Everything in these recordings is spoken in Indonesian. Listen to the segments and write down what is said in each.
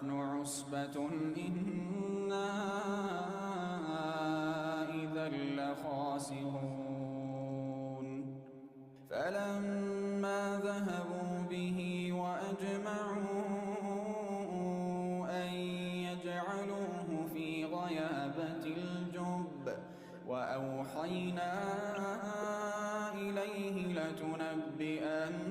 ونحن عصبة إنا إذا لخاسرون فلما ذهبوا به وأجمعوا أن يجعلوه في غيابة الجب وأوحينا إليه لتنبئنهم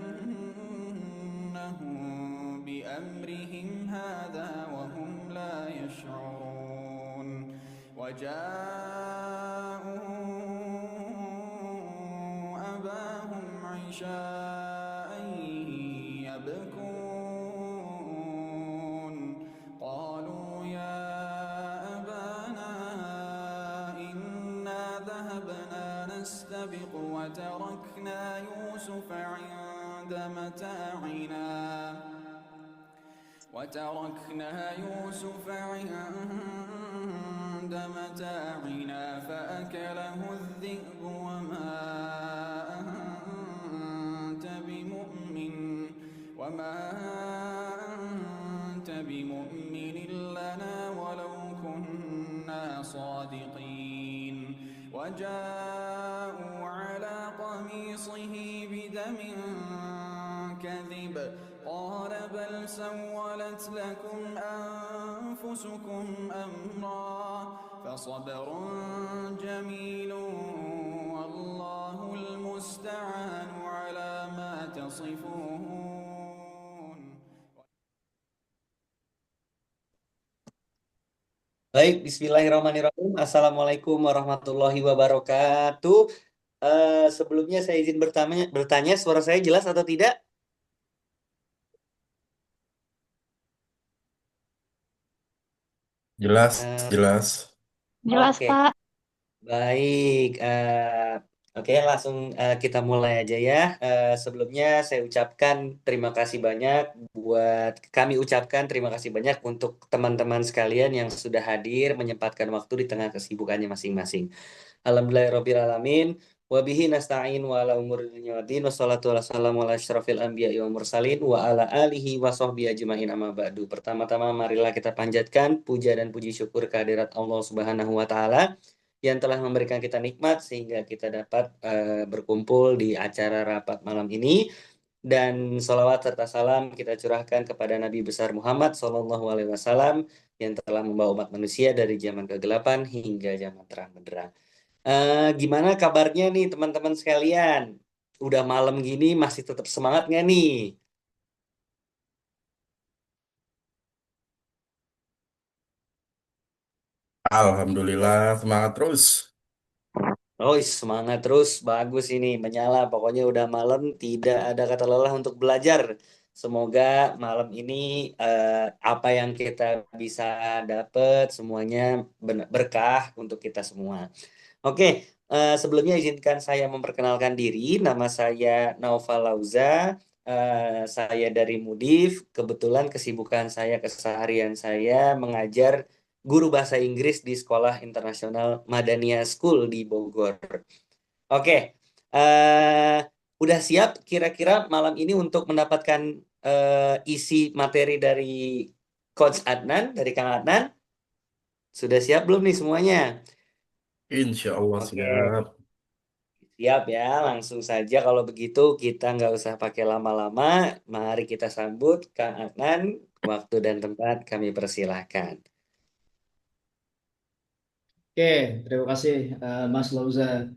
بأمرهم هذا وهم لا يشعرون وجاءوا أباهم عشاء يبكون قالوا يا أبانا إنا ذهبنا نستبق وتركنا يوسف عند متاعنا فأكله الذئب وما أنت بمؤمن لنا ولو كنا صادقين وجاءوا على قميصه بدم كذب قال بل سولت لكم أنفسكم أمرا فصبر جميل والله المستعان على ما تصفون. Baik, Bismillahirrahmanirrahim. Assalamualaikum warahmatullahi wabarakatuh. Sebelumnya saya izin bertanya, suara saya jelas atau tidak? Jelas, Eh, jelas. Jelas, oke, Pak. baik. Oke, langsung kita mulai aja ya. Sebelumnya saya ucapkan terima kasih banyak kami ucapkan terima kasih banyak untuk teman-teman sekalian yang sudah hadir menyempatkan waktu di tengah kesibukannya masing-masing. Alhamdulillahirabbil alamin. Wa bihi nasta'in wa ala umuri dunya waddin wassalatu wassalamu ala asyrafil anbiya'i wal mursalin wa ala alihi wa sahbihi ajmain amma ba'du. Pertama-tama marilah kita panjatkan puja dan puji syukur kehadirat Allah Subhanahu wa taala yang telah memberikan kita nikmat sehingga kita dapat berkumpul di acara rapat malam ini, dan salawat serta salam kita curahkan kepada Nabi besar Muhammad SAW yang telah membawa umat manusia dari zaman kegelapan hingga zaman terang benderang. Gimana kabarnya nih teman-teman sekalian? Udah malam gini masih tetap semangat nggak nih? Alhamdulillah, semangat terus. Oh, semangat terus, bagus ini, menyala. Pokoknya udah malam, tidak ada kata lelah untuk belajar. Semoga malam ini eh, apa yang kita bisa dapat semuanya berkah untuk kita semua. Oke, sebelumnya izinkan saya memperkenalkan diri. Nama saya Naufal Lauza. Saya dari Mudif. Kebetulan kesibukan saya keseharian saya mengajar guru bahasa Inggris di Sekolah Internasional Madania School di Bogor. Oke, eh, udah siap kira-kira malam ini untuk mendapatkan isi materi dari Coach Adnan, dari Kang Adnan? Sudah siap belum nih semuanya? Insya Allah Oke. siap. Siap ya, langsung saja kalau begitu kita nggak usah pakai lama-lama. Mari kita sambut Kang Adnan. Waktu dan tempat kami persilahkan. Oke, terima kasih Mas Lauza.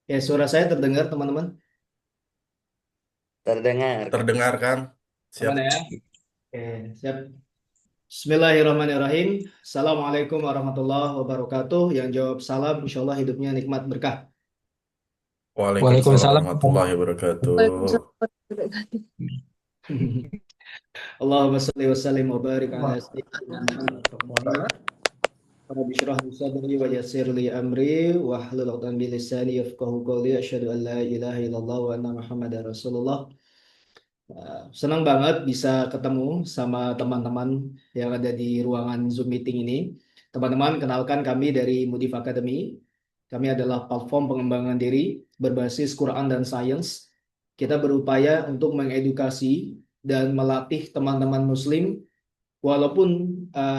Ya, suara saya terdengar teman-teman? Terdengar, Kang. Terdengar kan? Siap. Aman ya? Oke, siap. Bismillahirrahmanirrahim. Assalamualaikum warahmatullahi wabarakatuh. Yang jawab salam, insya Allah hidupnya nikmat berkah. Waalaikumsalam Waalaikumsalam. warahmatullahi wabarakatuh. Allahumma salli wa sallim wa barik ala sayyidina Muhammad. Rabbi shrah li sadri wa yassir li amri wa hlul 'uqdatam min lisani yafqahu qawli. Asyhadu an la ilaha illallah wa anna Muhammadar Rasulullah. Senang banget bisa ketemu sama teman-teman yang ada di ruangan Zoom meeting ini. Teman-teman, kenalkan kami dari Mudif Academy. Kami adalah platform pengembangan diri berbasis Quran dan Sains. Kita berupaya untuk mengedukasi dan melatih teman-teman Muslim walaupun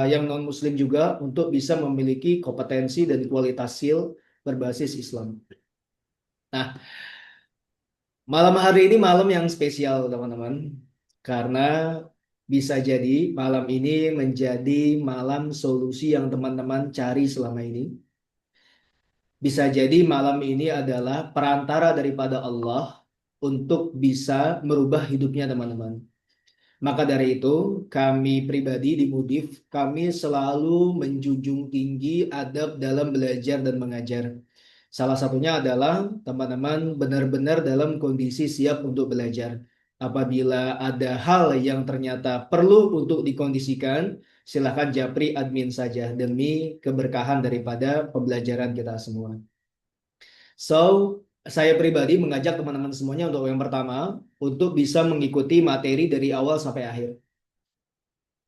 yang non-Muslim juga untuk bisa memiliki kompetensi dan kualitas skill berbasis Islam. Nah, malam hari ini malam yang spesial teman-teman, karena bisa jadi malam ini menjadi malam solusi yang teman-teman cari selama ini. Bisa jadi malam ini adalah perantara daripada Allah untuk bisa merubah hidupnya teman-teman. Maka dari itu, kami pribadi di Mudif, kami selalu menjunjung tinggi adab dalam belajar dan mengajar. Salah satunya adalah teman-teman benar-benar dalam kondisi siap untuk belajar. Apabila ada hal yang ternyata perlu untuk dikondisikan, silakan japri admin saja demi keberkahan daripada pembelajaran kita semua. So, saya pribadi mengajak teman-teman semuanya untuk yang pertama, untuk bisa mengikuti materi dari awal sampai akhir.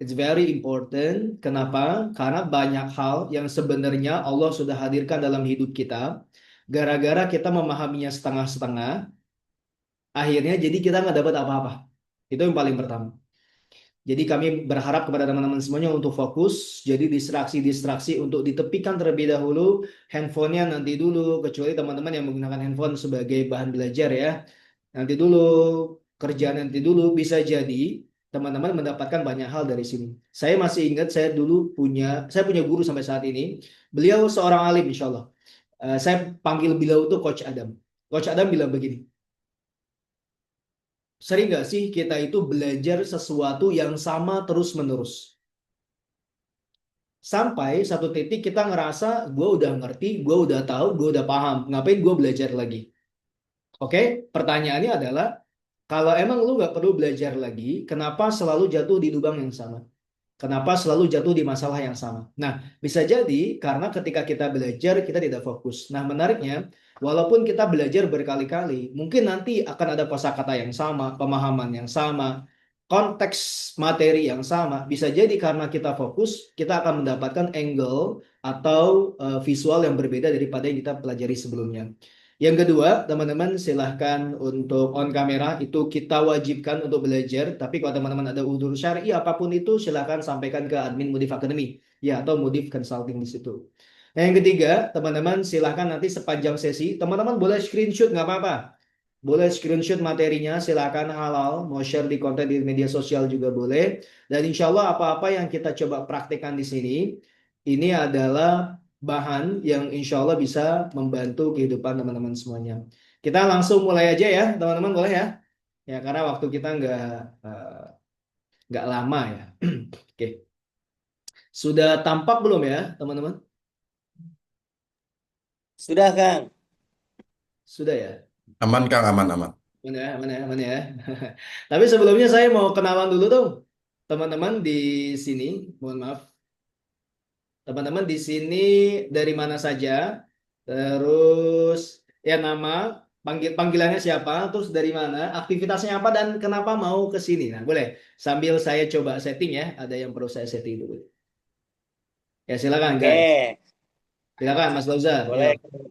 It's very important. Kenapa? Karena banyak hal yang sebenarnya Allah sudah hadirkan dalam hidup kita. Gara-gara kita memahaminya setengah-setengah, akhirnya jadi kita nggak dapat apa-apa. Itu yang paling pertama. Jadi kami berharap kepada teman-teman semuanya untuk fokus. Jadi distraksi-distraksi untuk ditepikan terlebih dahulu. Handphonenya nanti dulu, kecuali teman-teman yang menggunakan handphone sebagai bahan belajar ya. Nanti dulu, kerjaan nanti dulu. Bisa jadi teman-teman mendapatkan banyak hal dari sini. Saya masih ingat saya punya guru sampai saat ini. Beliau seorang alim insya Allah. Saya panggil beliau itu Coach Adam. Coach Adam bilang begini, sering nggak sih kita itu belajar sesuatu yang sama terus-menerus? Sampai satu titik kita ngerasa gue udah ngerti, gue udah tahu, gue udah paham. Ngapain gue belajar lagi? Oke, pertanyaannya adalah, kalau emang lu nggak perlu belajar lagi, kenapa selalu jatuh di lubang yang sama? Kenapa selalu jatuh di masalah yang sama? Nah, bisa jadi karena ketika kita belajar, kita tidak fokus. Nah, menariknya, walaupun kita belajar berkali-kali, mungkin nanti akan ada kosakata yang sama, pemahaman yang sama, konteks materi yang sama. Bisa jadi karena kita fokus, kita akan mendapatkan angle atau visual yang berbeda daripada yang kita pelajari sebelumnya. Yang kedua, teman-teman silahkan untuk on kamera, itu kita wajibkan untuk belajar. Tapi kalau teman-teman ada udzur syar'i apapun itu, silahkan sampaikan ke admin Mudif Academy ya, atau Mudif Consulting di situ. Nah, yang ketiga, teman-teman silahkan nanti sepanjang sesi, teman-teman boleh screenshot nggak apa-apa. Boleh screenshot materinya, silahkan halal. Mau share di konten di media sosial juga boleh. Dan insya Allah apa-apa yang kita coba praktekkan di sini, ini adalah bahan yang insya Allah bisa membantu kehidupan teman-teman semuanya. Kita langsung mulai aja ya, teman-teman boleh ya? Ya, karena waktu kita nggak lama ya. Oke, sudah tampak belum ya, teman-teman? Sudah, Kang. Sudah ya? Aman, Kang, aman, aman. Mana ya, mana ya, mana ya. Tapi sebelumnya saya mau kenalan dulu dong, teman-teman di sini. Mohon maaf, teman-teman di sini dari mana saja? Terus ya nama, panggilannya siapa? Terus dari mana? Aktivitasnya apa dan kenapa mau ke sini? Nah, boleh sambil saya coba setting ya. Ada yang perlu saya setting dulu. Ya silakan Oke, guys. Silakan Mas Lauza. boleh Yuk.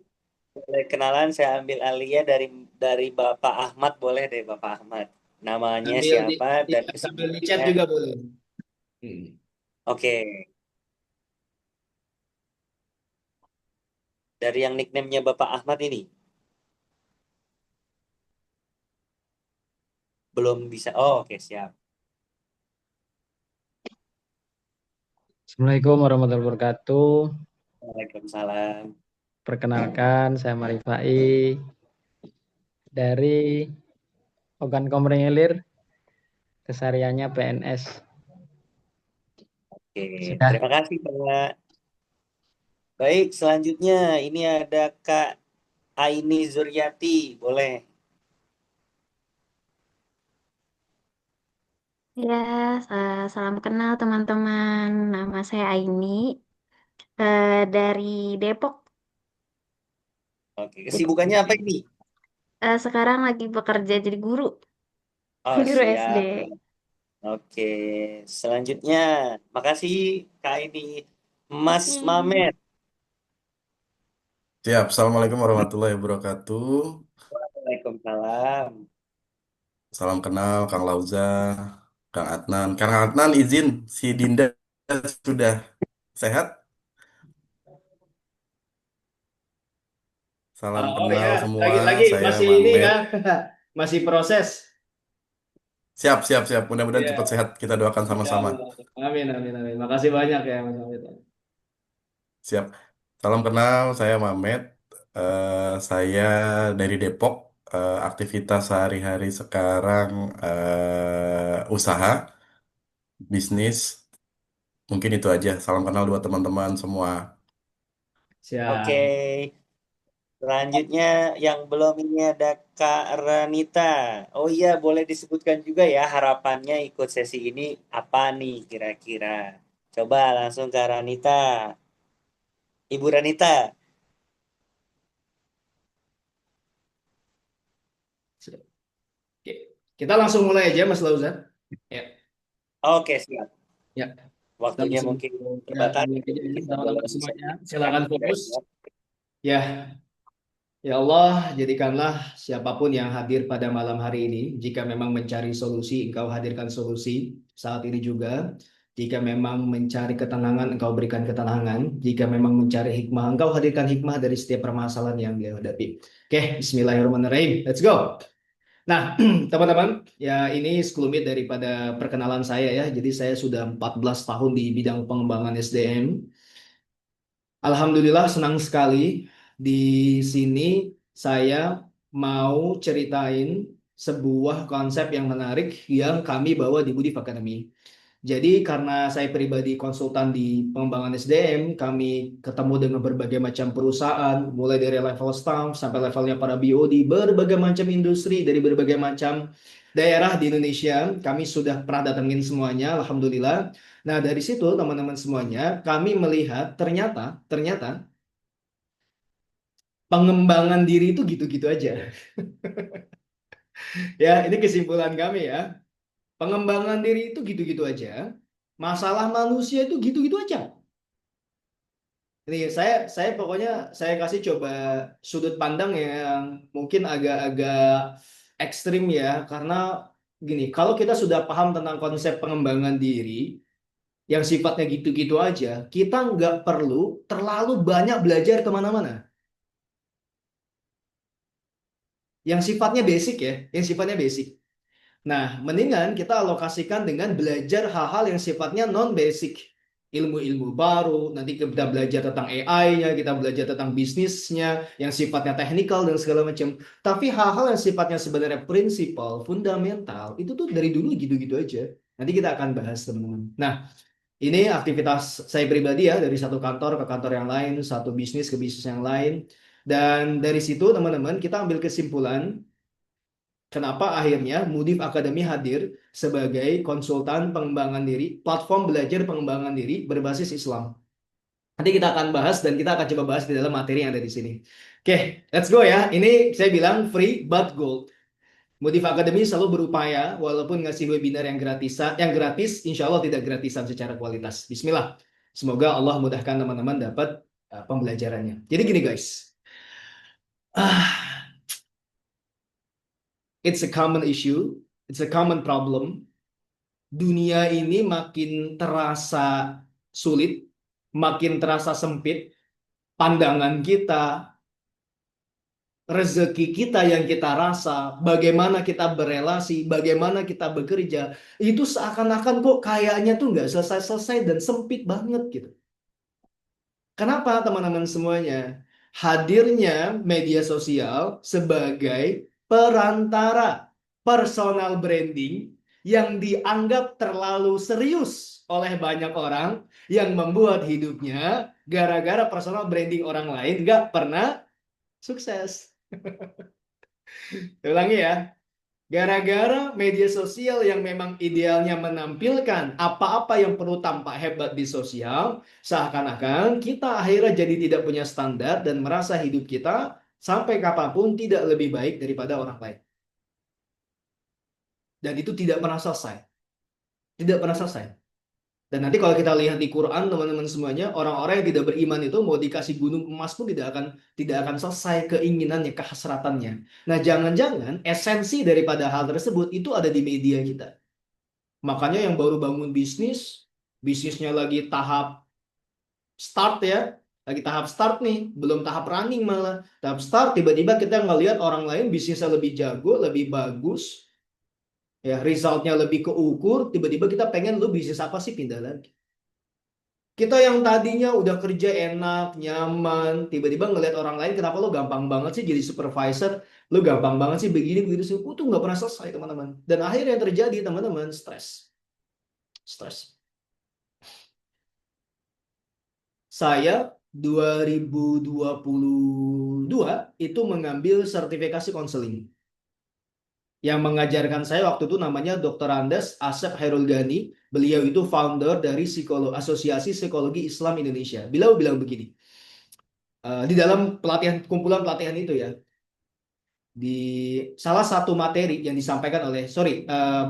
boleh kenalan. Saya ambil alihnya dari Bapak Ahmad, boleh deh Bapak Ahmad. Namanya Sambil di, siapa dan sambil di chat kesibukannya? juga boleh. Hmm. Oke, dari yang nickname-nya Bapak Ahmad ini belum bisa. Oh, oke, siap. Assalamualaikum warahmatullahi wabarakatuh. Waalaikumsalam. Perkenalkan, saya Marifai dari Ogan Komering Ilir, kesehariannya PNS. Oke, Sudah. terima kasih Pak. Baik, selanjutnya ini ada Kak Aini Zuryati, boleh. Ya, salam kenal teman-teman. Nama saya Aini dari Depok. Oke, Depok. kesibukannya apa ini? Sekarang lagi bekerja jadi guru, Oh, guru SD. siap. Oke, selanjutnya, makasih Kak Aini. Mas Mamet, Siap. Assalamualaikum warahmatullahi wabarakatuh. Waalaikumsalam. Salam kenal, Kang Lauza. Kang Adnan. Kang Adnan izin, si Dinda sudah sehat? Salam Oh kenal ya, semua, lagi-lagi saya masih ini Mamet. ya, masih proses. Siap, siap, siap. Mudah-mudahan cepat Ya, sehat. Kita doakan insya sama-sama. Allah. Amin, amin, amin. Makasih banyak ya, Mas Hamid. Siap. Salam kenal, saya Mamet. Saya dari Depok. Aktivitas sehari-hari sekarang usaha, bisnis. Mungkin itu aja. Salam kenal buat teman-teman semua. Oke, Siap. selanjutnya yang belum ini ada Kak Renita. Oh iya, boleh disebutkan juga ya harapannya ikut sesi ini apa nih kira-kira. Coba langsung Kak Renita. Ibu Renita. Oke. Kita langsung mulai aja, Mas Lauzan. Ya, Oke, siap. ya. Kita Waktunya langsung mungkin ya, terbatas. mulai aja ya. Kita Teman-teman boleh semuanya, bisa. silakan fokus. Ya, ya Allah, jadikanlah siapapun yang hadir pada malam hari ini, jika memang mencari solusi, Engkau hadirkan solusi saat ini juga. Jika memang mencari ketenangan, Engkau berikan ketenangan. Jika memang mencari hikmah, Engkau hadirkan hikmah dari setiap permasalahan yang dia hadapi. Oke, Bismillahirrahmanirrahim. Let's go. Nah, teman-teman, ya ini sekelumit daripada perkenalan saya ya. Jadi saya sudah 14 tahun di bidang pengembangan SDM. Alhamdulillah senang sekali di sini saya mau ceritain sebuah konsep yang menarik yang kami bawa di Budif Academy. Jadi karena saya pribadi konsultan di pengembangan SDM, kami ketemu dengan berbagai macam perusahaan, mulai dari level staff sampai levelnya para BOD, berbagai macam industri dari berbagai macam daerah di Indonesia. Kami sudah pernah datengin semuanya, alhamdulillah. Nah, dari situ teman-teman semuanya, kami melihat ternyata pengembangan diri itu gitu-gitu aja. Ya, ini kesimpulan kami ya. Pengembangan diri itu gitu-gitu aja. Masalah manusia itu gitu-gitu aja. Ini saya pokoknya saya kasih coba sudut pandang yang mungkin agak-agak ekstrim ya, karena gini, kalau kita sudah paham tentang konsep pengembangan diri yang sifatnya gitu-gitu aja, kita nggak perlu terlalu banyak belajar kemana-mana. Yang sifatnya basic ya, yang sifatnya basic. Nah, mendingan kita alokasikan dengan belajar hal-hal yang sifatnya non-basic. Ilmu-ilmu baru, nanti kita belajar tentang AI-nya, kita belajar tentang bisnisnya, yang sifatnya teknikal dan segala macam. Tapi hal-hal yang sifatnya sebenarnya prinsipal, fundamental, itu tuh dari dulu gitu-gitu aja. Nanti kita akan bahas, teman-teman. Nah, ini aktivitas saya pribadi ya, dari satu kantor ke kantor yang lain, satu bisnis ke bisnis yang lain. Dan dari situ, teman-teman, kita ambil kesimpulan kenapa akhirnya Mudif Academy hadir sebagai konsultan pengembangan diri, platform belajar pengembangan diri berbasis Islam. Nanti kita akan bahas dan kita akan coba bahas di dalam materi yang ada di sini. Oke, let's go ya. Ini saya bilang free but gold. Mudif Academy selalu berupaya walaupun ngasih webinar yang gratisan, yang gratis, insya Allah tidak gratisan secara kualitas. Bismillah. Semoga Allah mudahkan teman-teman dapat pembelajarannya. Jadi gini guys, it's a common issue, it's a common problem. Dunia ini makin terasa sulit, makin terasa sempit, pandangan kita, rezeki kita yang kita rasa, bagaimana kita berelasi, bagaimana kita bekerja, itu seakan-akan kok kayaknya tuh nggak selesai-selesai dan sempit banget gitu. Kenapa teman-teman semuanya? Hadirnya media sosial sebagai perantara personal branding yang dianggap terlalu serius oleh banyak orang yang membuat hidupnya gara-gara personal branding orang lain nggak pernah sukses. Ulangi ya. Gara-gara media sosial yang memang idealnya menampilkan apa-apa yang perlu tampak hebat di sosial, seakan-akan kita akhirnya jadi tidak punya standar dan merasa hidup kita sampai kapanpun tidak lebih baik daripada orang lain. Dan itu tidak pernah selesai. Tidak pernah selesai. Dan nanti kalau kita lihat di Quran, teman-teman semuanya, orang-orang yang tidak beriman itu mau dikasih gunung emas pun tidak akan selesai keinginannya, kehasratannya. Nah, jangan-jangan esensi daripada hal tersebut itu ada di media kita. Makanya yang baru bangun bisnisnya lagi tahap start ya, lagi tahap start nih, belum tahap running malah. Tahap start, tiba-tiba kita ngelihat orang lain bisnisnya lebih jago, lebih bagus, ya resultnya lebih keukur, tiba-tiba kita pengen lu bisnis apa sih, pindah lagi. Kita yang tadinya udah kerja enak, nyaman, tiba-tiba ngelihat orang lain, kenapa lo gampang banget sih jadi supervisor, lo gampang banget sih begini, begitu sih. Tuh nggak pernah selesai, teman-teman. Dan akhirnya yang terjadi, teman-teman, stres. Saya 2022 itu mengambil sertifikasi konseling. Yang mengajarkan saya waktu itu namanya Dr. Andes Asep Hairul Ghani. Beliau itu founder dari Asosiasi Psikologi Islam Indonesia. Beliau bilang begini, di dalam kumpulan pelatihan itu ya, di salah satu materi yang disampaikan oleh,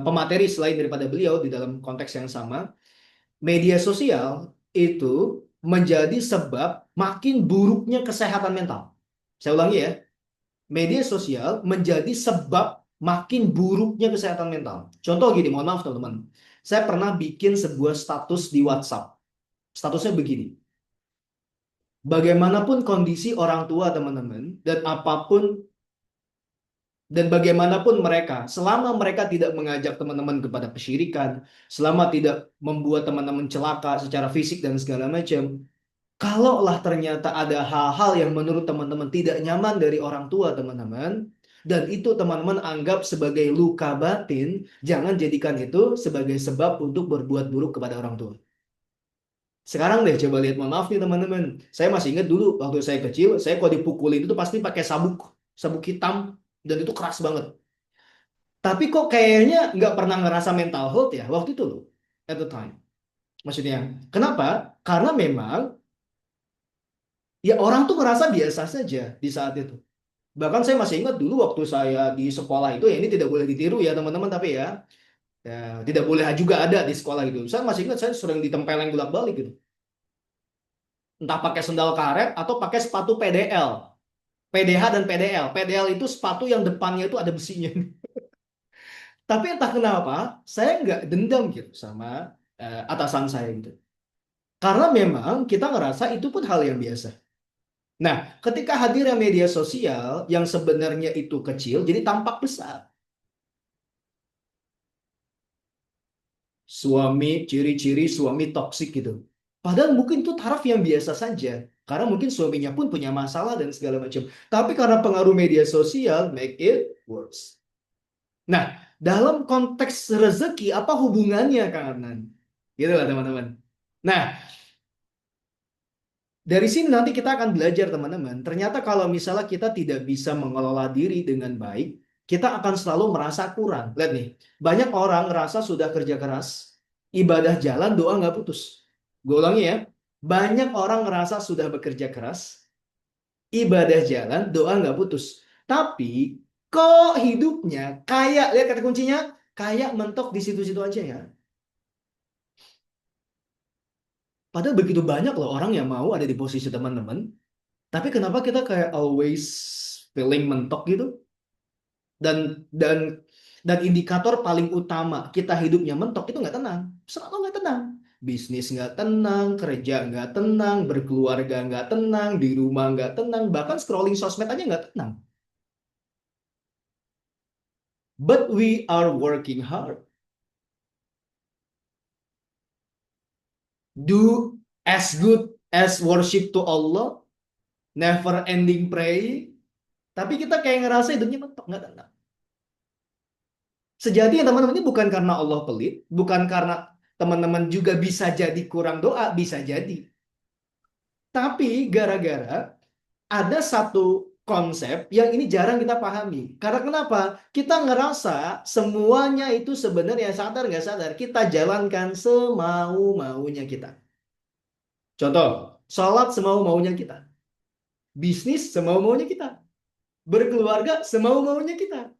pemateri selain daripada beliau di dalam konteks yang sama, media sosial itu menjadi sebab makin buruknya kesehatan mental. Saya ulangi ya, media sosial menjadi sebab makin buruknya kesehatan mental. Contoh gini, mohon maaf teman-teman. Saya pernah bikin sebuah status di WhatsApp. Statusnya begini. Bagaimanapun kondisi orang tua teman-teman, dan bagaimanapun mereka, selama mereka tidak mengajak teman-teman kepada kesyirikan, selama tidak membuat teman-teman celaka secara fisik dan segala macam, kalaulah ternyata ada hal-hal yang menurut teman-teman tidak nyaman dari orang tua teman-teman, dan itu teman-teman anggap sebagai luka batin, jangan jadikan itu sebagai sebab untuk berbuat buruk kepada orang tua. Sekarang deh coba lihat, mohon maaf nih teman-teman. Saya masih ingat dulu waktu saya kecil, saya kalau dipukulin itu pasti pakai sabuk hitam, dan itu keras banget. Tapi kok kayaknya nggak pernah ngerasa mental health ya waktu itu loh, at the time. Maksudnya, kenapa? Karena memang ya orang tuh ngerasa biasa saja di saat itu. Bahkan saya masih ingat dulu waktu saya di sekolah itu, ya ini tidak boleh ditiru ya teman-teman, tapi ya tidak boleh juga ada di sekolah gitu. Saya masih ingat saya sering ditempeleng bolak-balik gitu. Entah pakai sendal karet atau pakai sepatu PDL. PDH dan PDL. PDL itu sepatu yang depannya itu ada besinya. Tapi entah kenapa saya nggak dendam gitu sama atasan saya gitu. Karena memang kita ngerasa itu pun hal yang biasa. Nah, ketika hadirnya media sosial yang sebenarnya itu kecil, jadi tampak besar. Ciri-ciri suami toksik gitu. Padahal mungkin itu taraf yang biasa saja. Karena mungkin suaminya pun punya masalah dan segala macam. Tapi karena pengaruh media sosial, make it worse. Nah, dalam konteks rezeki, apa hubungannya Kang Adnan? Gitu lah teman-teman. Nah, dari sini nanti kita akan belajar teman-teman. Ternyata kalau misalnya kita tidak bisa mengelola diri dengan baik, kita akan selalu merasa kurang. Lihat nih, banyak orang ngerasa sudah kerja keras, ibadah jalan, doa nggak putus. Gue ulangi ya, banyak orang ngerasa sudah bekerja keras, ibadah jalan, doa nggak putus. Tapi kok hidupnya kayak, lihat kata kuncinya, kayak mentok di situ-situ aja ya. Padahal begitu banyak loh orang yang mau ada di posisi teman-teman. Tapi kenapa kita kayak always feeling mentok gitu? Dan indikator paling utama kita hidupnya mentok itu nggak tenang. Selalu nggak tenang. Bisnis nggak tenang, kerja nggak tenang, berkeluarga nggak tenang, di rumah nggak tenang, bahkan scrolling sosmed aja nggak tenang. But we are working hard. Do as good as worship to Allah, never ending praying. Tapi kita kayak ngerasa hidupnya mentok, nggak tenang. Sejatinya teman-teman ini bukan karena Allah pelit, bukan karena teman-teman juga bisa jadi kurang doa, bisa jadi. Tapi gara-gara ada satu konsep yang ini jarang kita pahami. Karena kenapa? Kita ngerasa semuanya itu sebenarnya sadar nggak sadar, kita jalankan semau-maunya kita. Contoh, sholat semau-maunya kita. Bisnis semau-maunya kita. Berkeluarga semau-maunya kita.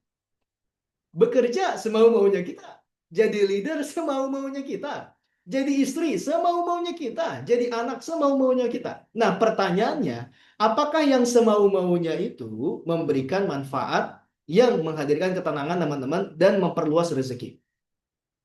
Bekerja semau-maunya kita. Jadi leader semau-maunya kita. Jadi istri semau-maunya kita. Jadi anak semau-maunya kita. Nah, pertanyaannya, apakah yang semau-maunya itu memberikan manfaat yang menghadirkan ketenangan teman-teman dan memperluas rezeki?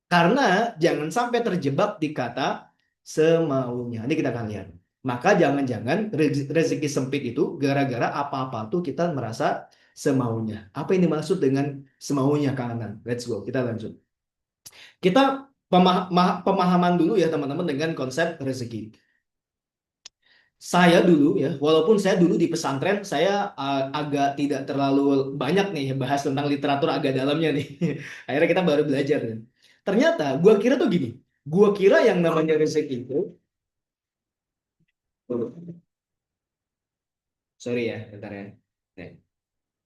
Karena jangan sampai terjebak di kata semaunya. Ini kita akan lihat. Maka jangan-jangan rezeki sempit itu gara-gara apa-apa tuh kita merasa semaunya. Apa yang dimaksud dengan semaunya, Kang Anan? Let's go, kita lanjut. Kita pemahaman dulu ya teman-teman dengan konsep rezeki. Saya dulu ya, walaupun saya dulu di pesantren, saya agak tidak terlalu banyak nih bahas tentang literatur agak dalamnya nih. Akhirnya kita baru belajar nih. Ternyata gua kira tuh gini, gua kira yang namanya rezeki itu, sorry ya, bentar ya. Nih.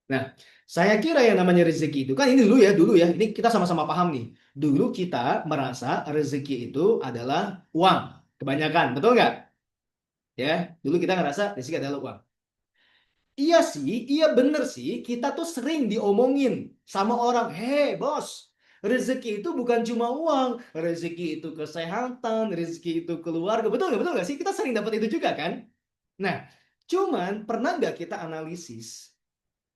Nah, saya kira yang namanya rezeki itu kan ini dulu ya, ini kita sama-sama paham nih. Dulu kita merasa rezeki itu adalah uang, kebanyakan, betul nggak? Ya, dulu kita ngerasa rezeki adalah uang. Iya sih, iya bener sih. Kita tuh sering diomongin sama orang, hei bos, rezeki itu bukan cuma uang, rezeki itu kesehatan, rezeki itu keluarga. Betul nggak? Betul nggak sih? Kita sering dapat itu juga kan? Nah, cuman pernah nggak kita analisis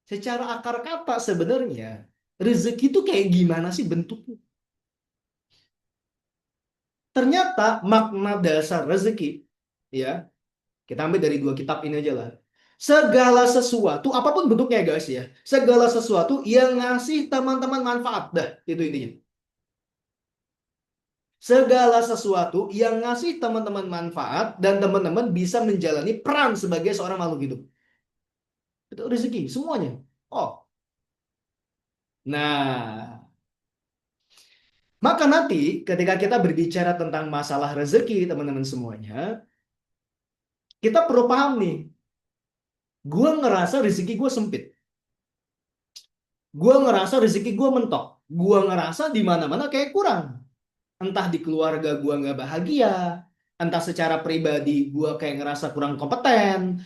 secara akar kata sebenarnya rezeki itu kayak gimana sih bentuknya? Ternyata makna dasar rezeki, ya, kita ambil dari dua kitab ini aja lah. Segala sesuatu, apapun bentuknya guys ya. Segala sesuatu yang ngasih teman-teman manfaat. Dah, itu intinya. Segala sesuatu yang ngasih teman-teman manfaat dan teman-teman bisa menjalani peran sebagai seorang makhluk hidup. Itu rezeki, semuanya. Oh, nah. Maka nanti ketika kita berbicara tentang masalah rezeki, teman-teman semuanya, kita perlu paham nih. Gue ngerasa rezeki gue sempit. Gue ngerasa rezeki gue mentok. Gue ngerasa di mana-mana kayak kurang. Entah di keluarga gue nggak bahagia, entah secara pribadi gue kayak ngerasa kurang kompeten,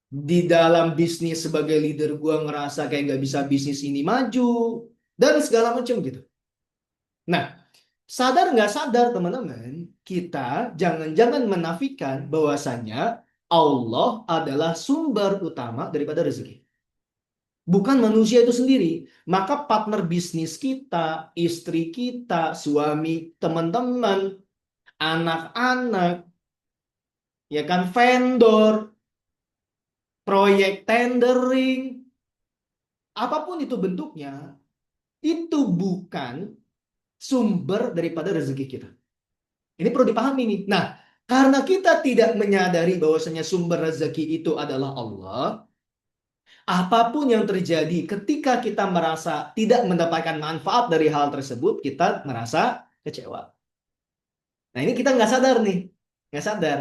di dalam bisnis sebagai leader gue ngerasa kayak nggak bisa bisnis ini maju, dan segala macam gitu. Nah, sadar nggak sadar teman-teman, kita jangan-jangan menafikan bahwasanya Allah adalah sumber utama daripada rezeki. Bukan manusia itu sendiri. Maka partner bisnis kita, istri kita, suami, teman-teman, anak-anak, ya kan, vendor, proyek tendering, apapun itu bentuknya, itu bukan sumber daripada rezeki kita. Ini perlu dipahami nih. Nah, karena kita tidak menyadari bahwasanya sumber rezeki itu adalah Allah, apapun yang terjadi ketika kita merasa tidak mendapatkan manfaat dari hal tersebut, kita merasa kecewa. Nah, ini kita nggak sadar nih. Nggak sadar.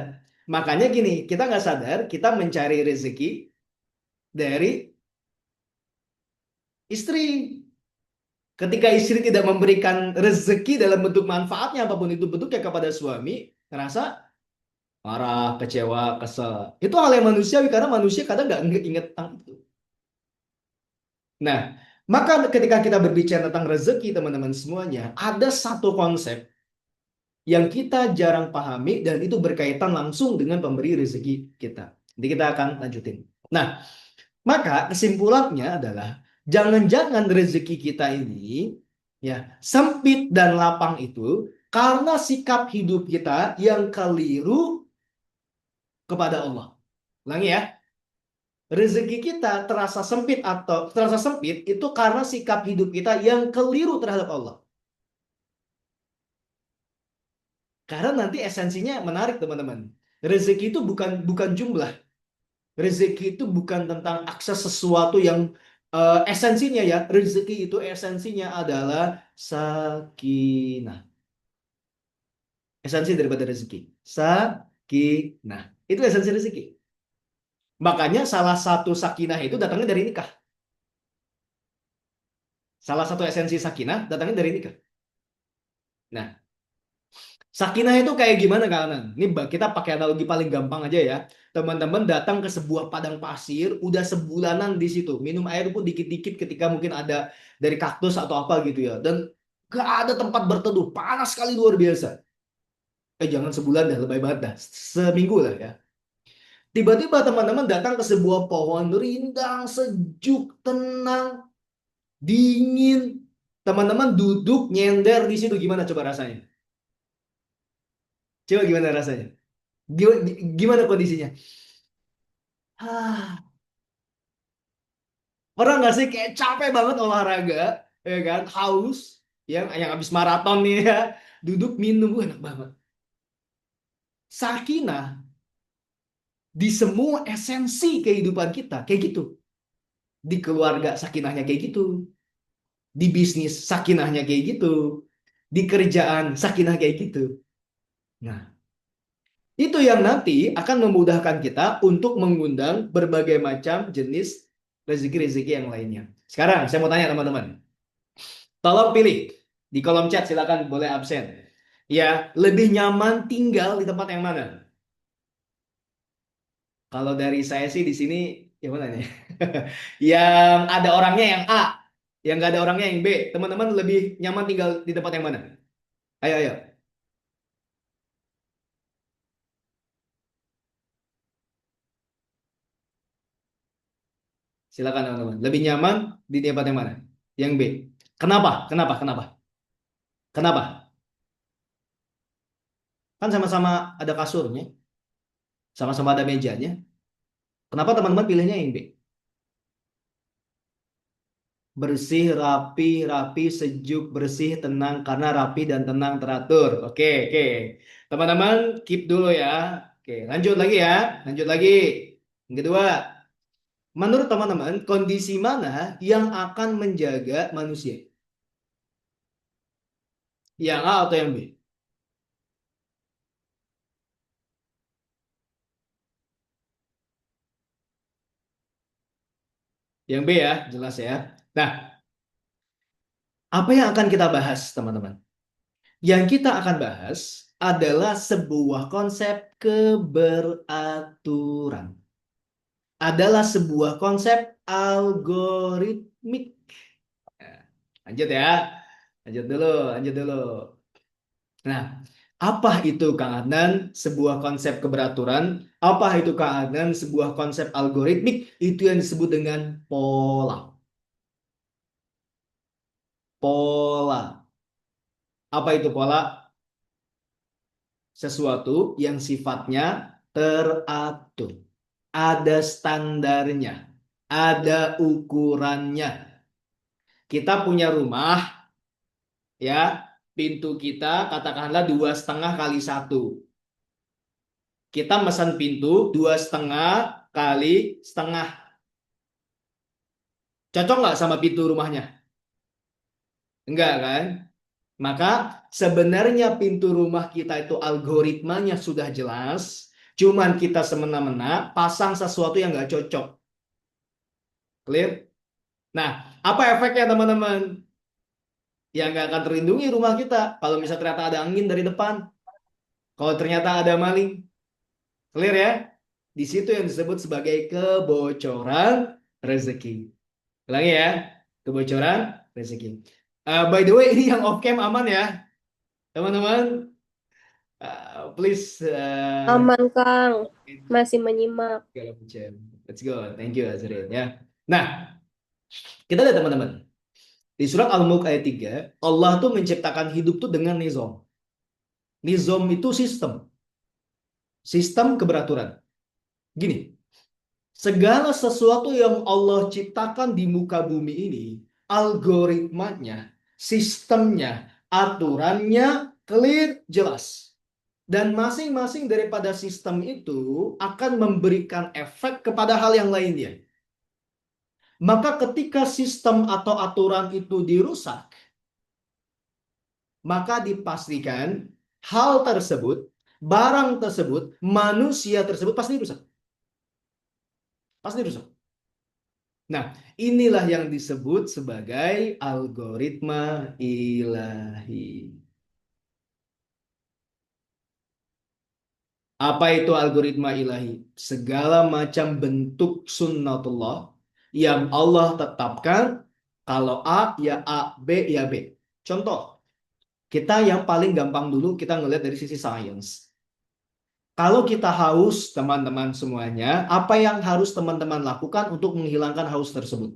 Makanya gini, kita nggak sadar, kita mencari rezeki dari istri. Ketika istri tidak memberikan rezeki dalam bentuk manfaatnya, apapun itu bentuknya kepada suami, ngerasa marah, kecewa, kesel. Itu hal yang manusiawi, karena manusia kadang nggak inget tentang itu. Nah, maka ketika kita berbicara tentang rezeki, teman-teman semuanya, ada satu konsep yang kita jarang pahami dan itu berkaitan langsung dengan pemberi rezeki kita. Jadi kita akan lanjutin. Nah, maka kesimpulannya adalah jangan-jangan rezeki kita ini ya sempit dan lapang itu karena sikap hidup kita yang keliru kepada Allah. Ulangi ya. Rezeki kita terasa sempit atau terasa sempit itu karena sikap hidup kita yang keliru terhadap Allah. Karena nanti esensinya menarik teman-teman. Rezeki itu bukan jumlah. Rezeki itu bukan tentang akses sesuatu yang esensinya ya. Rezeki itu esensinya adalah sakinah. Esensi daripada rezeki. Sakinah. Itu esensi rezeki. Makanya salah satu sakinah itu datangnya dari nikah. Salah satu esensi sakinah datangnya dari nikah. Nah, sakinah itu kayak gimana kalian? Ini kita pakai analogi paling gampang aja ya. Teman-teman datang ke sebuah padang pasir, udah sebulanan di situ. Minum air pun dikit-dikit ketika mungkin ada dari kaktus atau apa gitu ya. Dan gak ada tempat berteduh. Panas sekali luar biasa. Jangan sebulan dah, lebih banget dah. Seminggu lah ya. Tiba-tiba teman-teman datang ke sebuah pohon rindang, sejuk, tenang, dingin. Teman-teman duduk nyender di situ gimana coba rasanya? Coba gimana rasanya? Gimana kondisinya? Ah, pernah nggak sih kayak capek banget olahraga, ya kan? Haus, yang habis maraton nih ya, duduk minum, enak banget. Sakinah di semua esensi kehidupan kita kayak gitu. Di keluarga sakinahnya kayak gitu, di bisnis sakinahnya kayak gitu, di kerjaan sakinah kayak gitu. Nah, itu yang nanti akan memudahkan kita untuk mengundang berbagai macam jenis rezeki-rezeki yang lainnya. Sekarang saya mau tanya teman-teman, tolong pilih di kolom chat, silakan boleh absen. Ya, lebih nyaman tinggal di tempat yang mana? Kalau dari saya sih di sini, yang mana nih? Yang ada orangnya yang A, yang nggak ada orangnya yang B. Teman-teman lebih nyaman tinggal di tempat yang mana? Ayo, ayo. Silakan teman-teman. Lebih nyaman di tempat yang mana? Yang B. Kenapa? Kenapa? Kenapa? Kenapa? Kan sama-sama ada kasurnya, sama-sama ada mejanya. Kenapa teman-teman pilihnya yang B? Bersih, rapi, rapi, sejuk, bersih, tenang, karena rapi dan tenang teratur. Oke, oke. Teman-teman, keep dulu ya. Oke, lanjut lagi ya. Lanjut lagi. Yang kedua, menurut teman-teman, kondisi mana yang akan menjaga manusia? Yang A atau yang B? Yang B ya, jelas ya. Nah, apa yang akan kita bahas, teman-teman? Yang kita akan bahas adalah sebuah konsep keberaturan. Adalah sebuah konsep algoritmik. Nah, lanjut ya. Lanjut dulu, lanjut dulu. Nah, apa itu Kang Adnan? Sebuah konsep keberaturan. Apa itu Kang Adnan? Sebuah konsep algoritmik. Itu yang disebut dengan pola. Pola. Apa itu pola? Sesuatu yang sifatnya teratur. Ada standarnya. Ada ukurannya. Kita punya rumah, ya, pintu kita katakanlah 2,5 kali 1. Kita mesan pintu 2,5 kali 1/2. Cocok nggak sama pintu rumahnya? Enggak kan? Maka sebenarnya pintu rumah kita itu algoritmanya sudah jelas. Cuman kita semena-mena pasang sesuatu yang nggak cocok. Clear? Nah, apa efeknya teman-teman? Ya nggak akan terlindungi rumah kita. Kalau misalnya ternyata ada angin dari depan. Kalau ternyata ada maling. Clear ya? Di situ yang disebut sebagai kebocoran rezeki. Ulangi ya, kebocoran rezeki. By the way, ini yang off cam aman ya, teman-teman. Please. Aman, Kang. Masih menyimak. Let's go. Thank you, Azrin ya. Nah, kita lihat teman-teman. Di surat Al-Mulk ayat 3, Allah tuh menciptakan hidup tuh dengan nizam. Nizam itu sistem. Sistem keberaturan. Gini, segala sesuatu yang Allah ciptakan di muka bumi ini, algoritmanya, sistemnya, aturannya clear, jelas. Dan masing-masing daripada sistem itu akan memberikan efek kepada hal yang lainnya. Maka ketika sistem atau aturan itu dirusak, maka dipastikan hal tersebut, barang tersebut, manusia tersebut pasti rusak. Pasti rusak. Nah, inilah yang disebut sebagai algoritma ilahi. Apa itu algoritma ilahi? Segala macam bentuk sunnatullah yang Allah tetapkan, kalau A ya A, B ya B. Contoh, kita yang paling gampang dulu kita ngelihat dari sisi sains. Kalau kita haus, teman-teman semuanya, apa yang harus teman-teman lakukan untuk menghilangkan haus tersebut?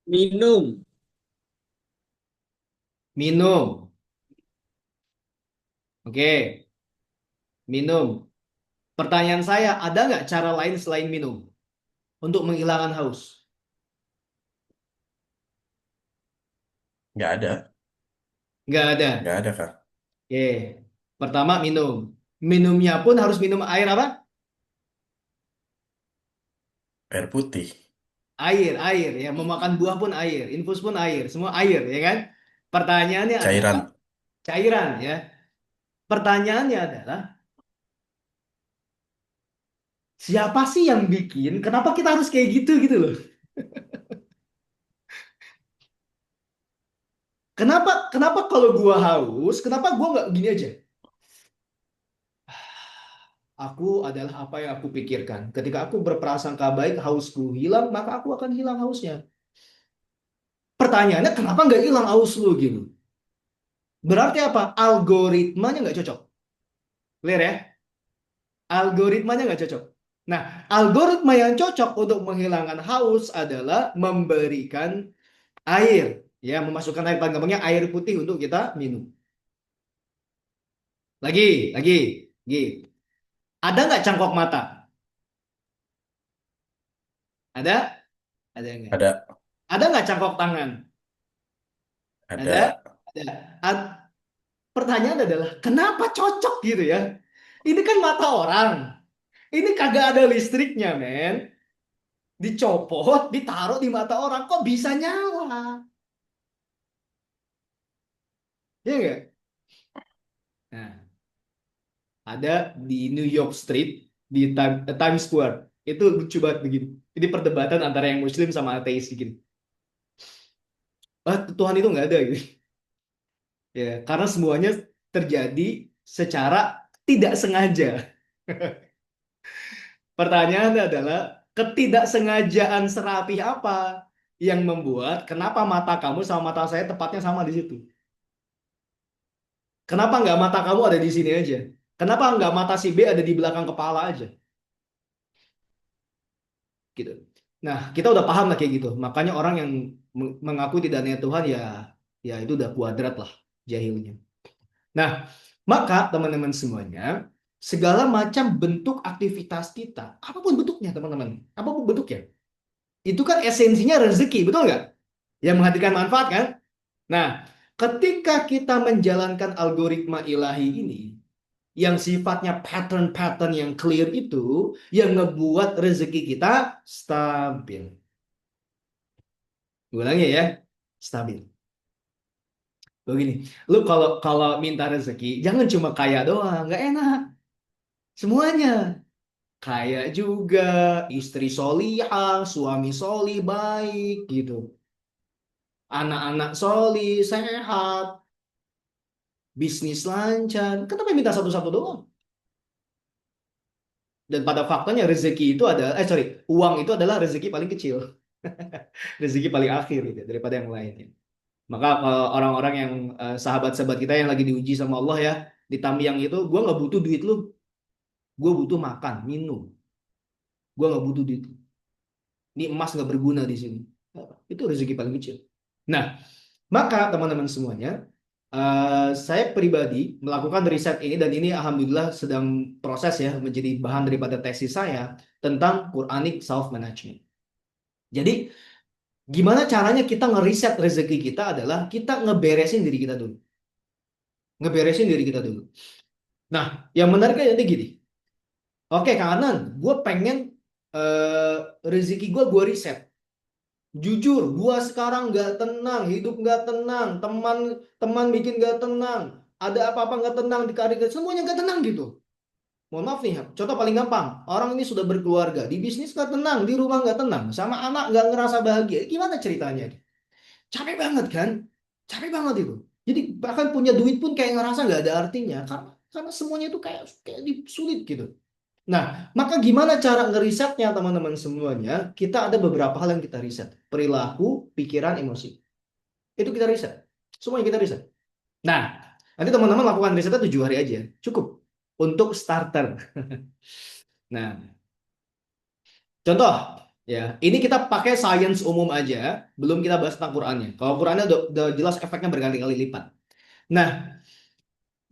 Minum. Minum. Oke, minum. Pertanyaan saya, ada nggak cara lain selain minum untuk menghilangkan haus? Nggak ada. Nggak ada. Nggak ada, Kak. Oke, pertama minum. Minumnya pun harus minum air apa? Air putih. Air ya. Mau makan buah pun air, infus pun air, semua air ya kan? Pertanyaannya adalah Cairan. cairan ya. Pertanyaannya adalah siapa sih yang bikin? Kenapa kita harus kayak gitu gitu loh? Kenapa kalau gua haus, kenapa gua nggak gini aja? Aku adalah apa yang aku pikirkan. Ketika aku berprasangka baik, hausku hilang, maka aku akan hilang hausnya. Pertanyaannya, kenapa nggak hilang haus lu gitu? Berarti apa? Algoritmanya nggak cocok. Clear ya? Algoritmanya nggak cocok. Nah, algoritma yang cocok untuk menghilangkan haus adalah memberikan air. Ya, memasukkan air, paling gampangnya air putih untuk kita minum. Lagi. Ada nggak cangkok mata? Ada? Ada nggak? Ada. Ada nggak cangkok tangan? Ada. Ada. Ad- Pertanyaan adalah, kenapa cocok gitu ya? Ini kan mata orang. Ini kagak ada listriknya, men. Dicopot, ditaruh di mata orang. Kok bisa nyala? Ya nggak? Nah, ada di New York Street, di Times Square. Itu lucu banget begini. Ini perdebatan antara yang Muslim sama ateis begini. Tuhan itu nggak ada gitu. Ya, karena semuanya terjadi secara tidak sengaja. Pertanyaannya adalah ketidaksengajaan serapih apa yang membuat kenapa mata kamu sama mata saya tepatnya sama di situ? Kenapa nggak mata kamu ada di sini aja? Kenapa nggak mata si B ada di belakang kepala aja? Gitu. Nah, kita udah paham lah kayak gitu. Makanya orang yang mengaku tidak adanya Tuhan ya itu udah kuadrat lah jahilnya. Nah, maka teman-teman semuanya, segala macam bentuk aktivitas kita, apapun bentuknya teman-teman, apapun bentuknya, itu kan esensinya rezeki, betul nggak? Yang menghadirkan manfaat kan? Nah, ketika kita menjalankan algoritma ilahi ini, yang sifatnya pattern-pattern yang clear itu, yang ngebuat rezeki kita stabil. Ulangi ya, stabil. Begini, lu kalau minta rezeki, jangan cuma kaya doang, nggak enak. Semuanya. Kaya juga, istri solihah, suami solih baik gitu. Anak-anak solih, sehat, bisnis lancar. Kenapa minta satu-satu doang? Dan pada faktanya rezeki itu adalah, uang itu adalah rezeki paling kecil. Rezeki paling akhir gitu, daripada yang lainnya. Maka orang-orang yang sahabat-sahabat kita yang lagi diuji sama Allah ya, di Tamyang itu, gue nggak butuh duit lu, gue butuh makan, minum. Gue nggak butuh duit. Ini emas nggak berguna di sini. Itu rezeki paling kecil. Nah, maka teman-teman semuanya, saya pribadi melakukan riset ini dan ini alhamdulillah sedang proses ya menjadi bahan daripada tesis saya tentang Quranic self management. Jadi gimana caranya kita ngeriset rezeki kita adalah kita ngeberesin diri kita dulu. Ngeberesin diri kita dulu. Nah, yang menariknya nanti gini. Oke, Kang Adnan, gue pengen rezeki gue riset. Jujur, gua sekarang nggak tenang, hidup nggak tenang, teman bikin nggak tenang, ada apa-apa nggak tenang di karir, semuanya nggak tenang gitu. Mohon maaf nih, contoh paling gampang, orang ini sudah berkeluarga, di bisnis nggak tenang, di rumah nggak tenang, sama anak nggak ngerasa bahagia. Gimana ceritanya? Capek banget kan? Capek banget itu. Jadi bahkan punya duit pun kayak ngerasa nggak ada artinya, karena semuanya itu kayak sulit gitu. Nah, maka gimana cara ngerisetnya teman-teman semuanya? Kita ada beberapa hal yang kita riset. Perilaku, pikiran, emosi. Itu kita riset. Semuanya kita riset. Nah, nanti teman-teman lakukan risetnya 7 hari aja. Cukup. Untuk starter. Nah, contoh. Ya, ini kita pakai sains umum aja, belum kita bahas tentang Qurannya. Kalau Qurannya udah jelas efeknya berkali-kali lipat. Nah,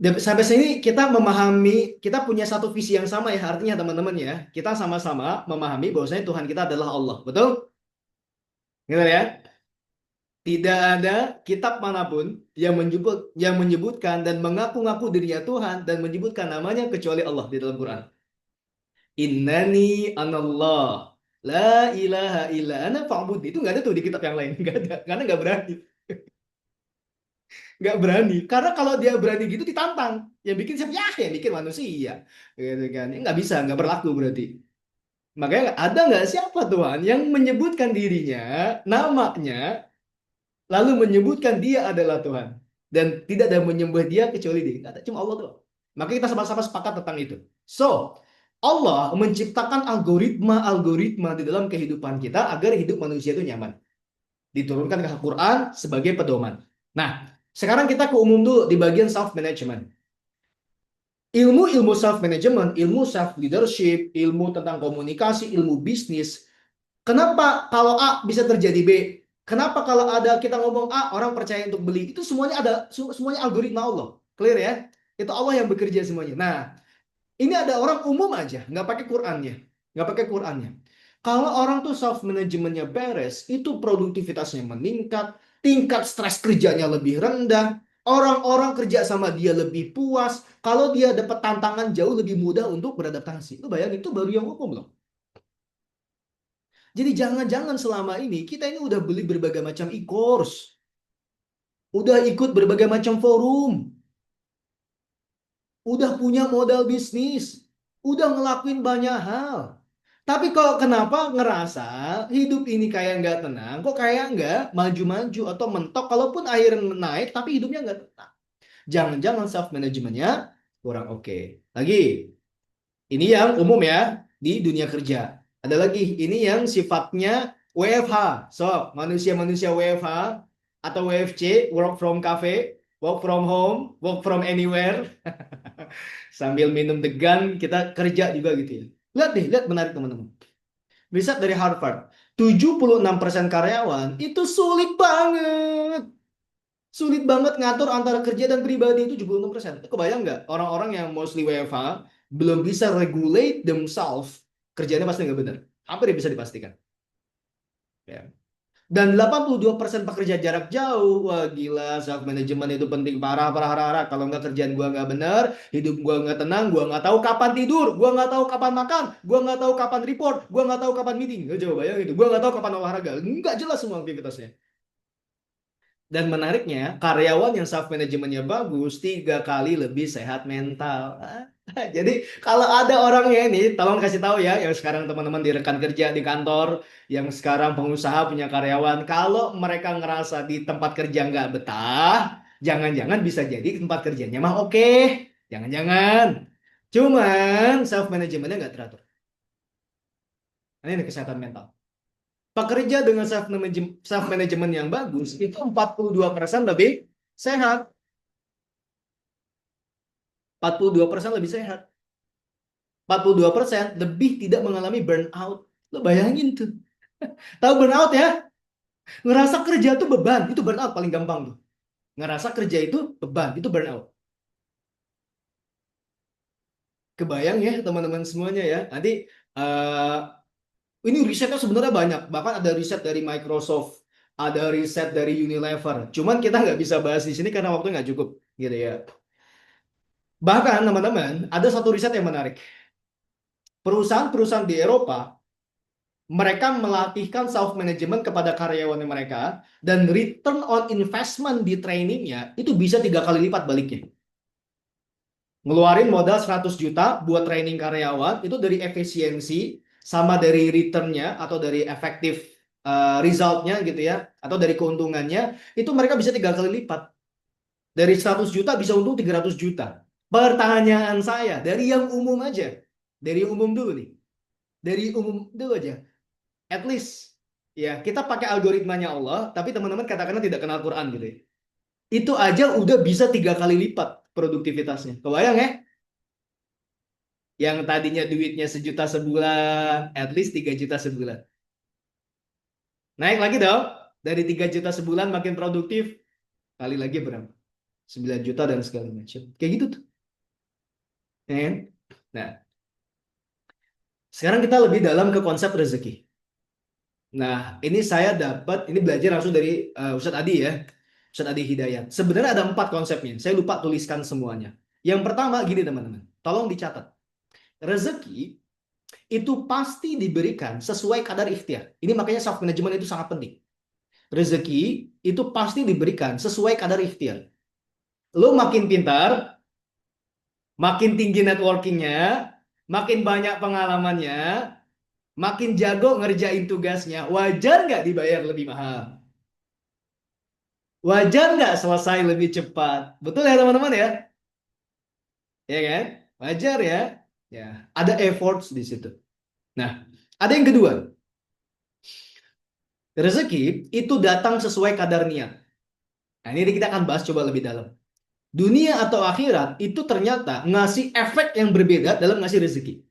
sampai sini kita memahami, kita punya satu visi yang sama ya, artinya teman-teman ya, kita sama-sama memahami bahwasanya Tuhan kita adalah Allah, betul? Gitu ya? Tidak ada kitab manapun yang menyebutkan dan mengaku-ngaku dirinya Tuhan dan menyebutkan namanya kecuali Allah di dalam Quran. Innani anallah. La ilaha illa ana fa'bud. Itu nggak ada tuh di kitab yang lain. Nggak ada. Karena nggak berani. Nggak berani. Karena kalau dia berani gitu ditantang. Yang bikin siapa? Ya, yang bikin manusia. Gitu kan. Ini nggak bisa. Nggak berlaku berarti. Makanya ada nggak siapa Tuhan yang menyebutkan dirinya, namanya, lalu menyebutkan dia adalah Tuhan. Dan tidak ada menyembah dia kecuali dia. Nggak ada. Cuma Allah doang. Maka kita sama-sama sepakat tentang itu. So, Allah menciptakan algoritma-algoritma di dalam kehidupan kita agar hidup manusia itu nyaman. Diturunkan ke Al-Quran sebagai pedoman. Nah, sekarang kita ke umum dulu di bagian self-management. Ilmu-ilmu self-management, ilmu self-leadership, ilmu tentang komunikasi, ilmu bisnis. Kenapa kalau A bisa terjadi B? Kenapa kalau ada kita ngomong A, orang percaya untuk beli? Itu semuanya algoritma Allah. Clear ya? Itu Allah yang bekerja semuanya. Nah, ini ada orang umum aja, nggak pakai Qurannya. Nggak pakai Qurannya. Kalau orang tuh self-managementnya beres, itu produktivitasnya meningkat, tingkat stres kerjanya lebih rendah, orang-orang kerja sama dia lebih puas, kalau dia dapat tantangan jauh lebih mudah untuk beradaptasi. Lu bayangin, itu baru yang umum loh. Jadi jangan-jangan selama ini, kita ini udah beli berbagai macam e-course. Udah ikut berbagai macam forum. Udah punya modal bisnis, udah ngelakuin banyak hal. Tapi kok kenapa ngerasa hidup ini kayak nggak tenang, kok kayak nggak maju-maju atau mentok, kalaupun akhirnya naik, tapi hidupnya nggak tenang. Jangan-jangan self-managementnya kurang oke. Lagi, ini yang umum ya, di dunia kerja. Ada lagi, ini yang sifatnya WFH. So, manusia-manusia WFH atau WFC, work from cafe, work from home, work from anywhere. Sambil minum degan, kita kerja juga gitu ya. Lihat deh, lihat menarik teman-teman. Riset dari Harvard, 76% karyawan itu sulit banget. Sulit banget ngatur antara kerja dan pribadi, itu 76%. Kebayang nggak? Orang-orang yang mostly WFH belum bisa regulate themselves, kerjanya pasti nggak benar. Hampir bisa dipastikan. Ya. Dan 82% pekerja jarak jauh. Wah gila, self management itu penting parah. Kalau nggak kerjaan gua nggak benar, hidup gua nggak tenang, gua nggak tahu kapan tidur, gua nggak tahu kapan makan, gua nggak tahu kapan report, gua nggak tahu kapan meeting. Coba bayangin itu, gua nggak tahu kapan olahraga. Nggak jelas semua aktivitasnya. Dan menariknya, karyawan yang self managementnya bagus 3 kali lebih sehat mental. Jadi kalau ada orangnya ini, tolong kasih tahu ya, yang sekarang teman-teman di rekan kerja di kantor, yang sekarang pengusaha punya karyawan, kalau mereka ngerasa di tempat kerja nggak betah, jangan-jangan bisa jadi tempat kerjanya mah oke. Jangan-jangan. Cuman self managementnya nggak teratur. Ini kesehatan mental. Pekerja dengan self management yang bagus itu 42% lebih sehat. 42% lebih sehat. 42% lebih tidak mengalami burnout. Lo bayangin tuh. Tahu burnout ya? Ngerasa kerja itu beban, itu burnout paling gampang tuh. Ngerasa kerja itu beban, itu burnout. Kebayang ya teman-teman semuanya ya. Nanti ini risetnya sebenarnya banyak. Bahkan ada riset dari Microsoft, ada riset dari Unilever. Cuman kita nggak bisa bahas di sini karena waktu nggak cukup, gitu ya. Bahkan teman-teman, ada satu riset yang menarik. Perusahaan-perusahaan di Eropa, mereka melatihkan self-management kepada karyawan mereka, dan return on investment di trainingnya itu bisa 3 kali lipat baliknya. Ngeluarin modal 100 juta buat training karyawan, itu dari efisiensi, sama dari return-nya atau dari efektif result-nya gitu ya, atau dari keuntungannya, itu mereka bisa 3 kali lipat. Dari 100 juta bisa untung 300 juta. Pertanyaan saya, dari yang umum aja. Dari yang umum dulu nih. Dari umum dulu aja. At least, ya kita pakai algoritmanya Allah, tapi teman-teman katakanlah tidak kenal Quran gitu ya. Itu aja udah bisa 3 kali lipat produktivitasnya. Kebayang ya? Yang tadinya duitnya 1 juta sebulan, at least 3 juta sebulan. Naik lagi dong. Dari 3 juta sebulan makin produktif. Kali lagi berapa? 9 juta dan segala macam. Kayak gitu tuh. Ya kan? Nah, sekarang kita lebih dalam ke konsep rezeki. Nah, ini saya dapat, ini belajar langsung dari Ustadz Adi ya. Ustadz Adi Hidayat. Sebenarnya ada 4 konsepnya. Saya lupa tuliskan semuanya. Yang pertama gini teman-teman. Tolong dicatat. Rezeki itu pasti diberikan sesuai kadar ikhtiar. Ini makanya self management itu sangat penting. Rezeki itu pasti diberikan sesuai kadar ikhtiar. Lo makin pintar, makin tinggi networkingnya, makin banyak pengalamannya, makin jago ngerjain tugasnya, wajar nggak dibayar lebih mahal? Wajar nggak selesai lebih cepat? Betul ya teman-teman ya? Ya kan? Wajar ya? Ya, ada efforts di situ. Nah, ada yang kedua. Rezeki itu datang sesuai kadar niat. Nah, ini kita akan bahas coba lebih dalam. Dunia atau akhirat itu ternyata ngasih efek yang berbeda dalam ngasih rezeki.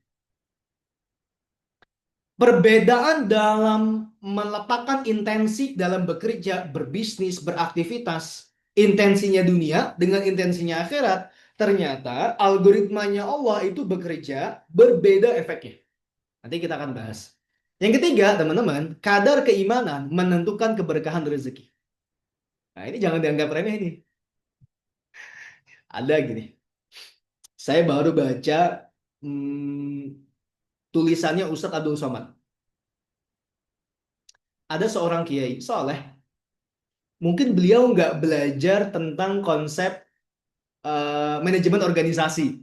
Perbedaan dalam meletakkan intensi dalam bekerja, berbisnis, beraktivitas, intensinya dunia dengan intensinya akhirat, ternyata algoritmanya Allah itu bekerja berbeda efeknya. Nanti kita akan bahas. Yang ketiga, teman-teman, kadar keimanan menentukan keberkahan rezeki. Nah, ini jangan dianggap remeh nih. Ada gini. Saya baru baca tulisannya Ustadz Abdul Somad. Ada seorang kiai soleh. Mungkin beliau nggak belajar tentang konsep manajemen organisasi.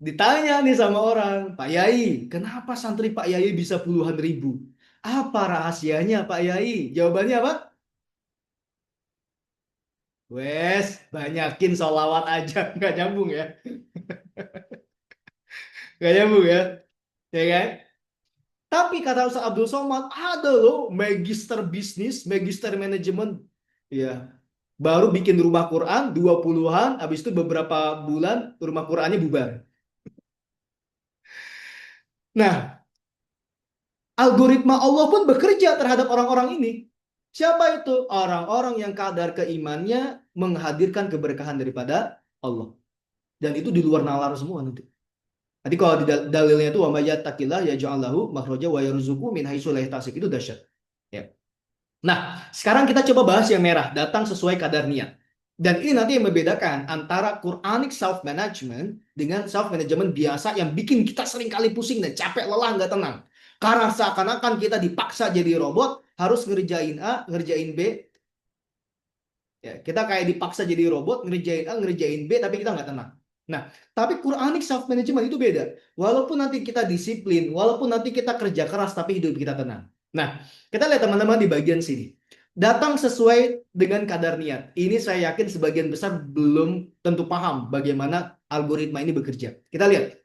Ditanya nih sama orang, Pak Yai, kenapa santri Pak Yai bisa puluhan ribu? Apa rahasianya Pak Yai? Jawabannya apa? Wes, banyakin sholawat aja. Nggak nyambung ya. Nggak nyambung ya. Ya kan? Tapi kata Ustaz Abdul Somad, ada loh magister bisnis, magister manajemen. Ya, baru bikin rumah Quran 20-an, habis itu beberapa bulan rumah Qurannya bubar. Nah, algoritma Allah pun bekerja terhadap orang-orang ini. Siapa itu? Orang-orang yang kadar keimannya menghadirkan keberkahan daripada Allah. Dan itu di luar nalar semua nanti. Tadi kalau di dalilnya itu wa may yattaqillah yaj'al lahu makhraja wa yarzuqhu min haitsu la yahtasib, itu dahsyat. Ya. Nah, sekarang kita coba bahas yang merah, datang sesuai kadar niat. Dan ini nanti yang membedakan antara Quranic self management dengan self management biasa yang bikin kita sering kali pusing dan capek, lelah, nggak tenang. Karena seakan-akan kita dipaksa jadi robot, harus ngerjain A, ngerjain B. Ya, kita kayak dipaksa jadi robot, ngerjain A, ngerjain B, tapi kita nggak tenang. Nah, tapi Quranic self management itu beda. Walaupun nanti kita disiplin, walaupun nanti kita kerja keras, tapi hidup kita tenang. Nah, kita lihat teman-teman di bagian sini. Datang sesuai dengan kadar niat. Ini saya yakin sebagian besar belum tentu paham bagaimana algoritma ini bekerja. Kita lihat.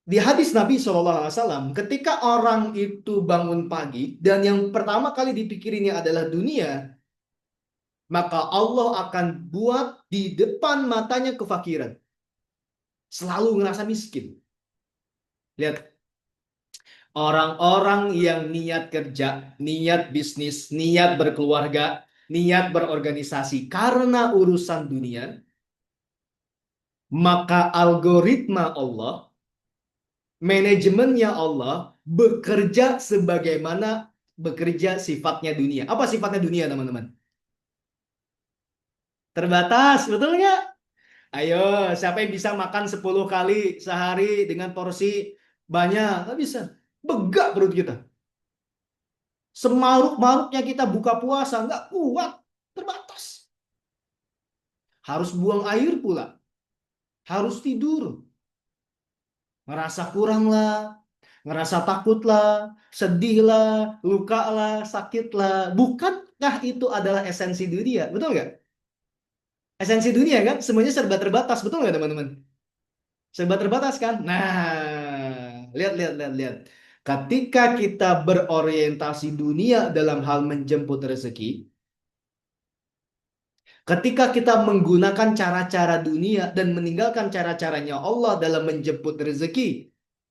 Di hadis Nabi SAW, ketika orang itu bangun pagi, dan yang pertama kali dipikirinnya adalah dunia, maka Allah akan buat di depan matanya kefakiran. Selalu ngerasa miskin. Lihat. Orang-orang yang niat kerja, niat bisnis, niat berkeluarga, niat berorganisasi karena urusan dunia, maka algoritma Allah, manajemennya Allah bekerja sebagaimana bekerja sifatnya dunia. Apa sifatnya dunia, teman-teman? Terbatas, betul nggak? Ayo, siapa yang bisa makan 10 kali sehari dengan porsi banyak? Nggak bisa. Begak perut kita. Semaruk-maruknya kita buka puasa, nggak kuat. Terbatas. Harus buang air pula. Harus tidur. Ngerasa kurang lah. Ngerasa takut lah. Sedih lah. Luka lah. Sakit lah. Bukankah itu adalah esensi dunia? Betul nggak? Esensi dunia kan? Semuanya serba terbatas. Betul nggak teman-teman? Serba terbatas kan? Nah, lihat. Ketika kita berorientasi dunia dalam hal menjemput rezeki, ketika kita menggunakan cara-cara dunia dan meninggalkan cara-caranya Allah dalam menjemput rezeki,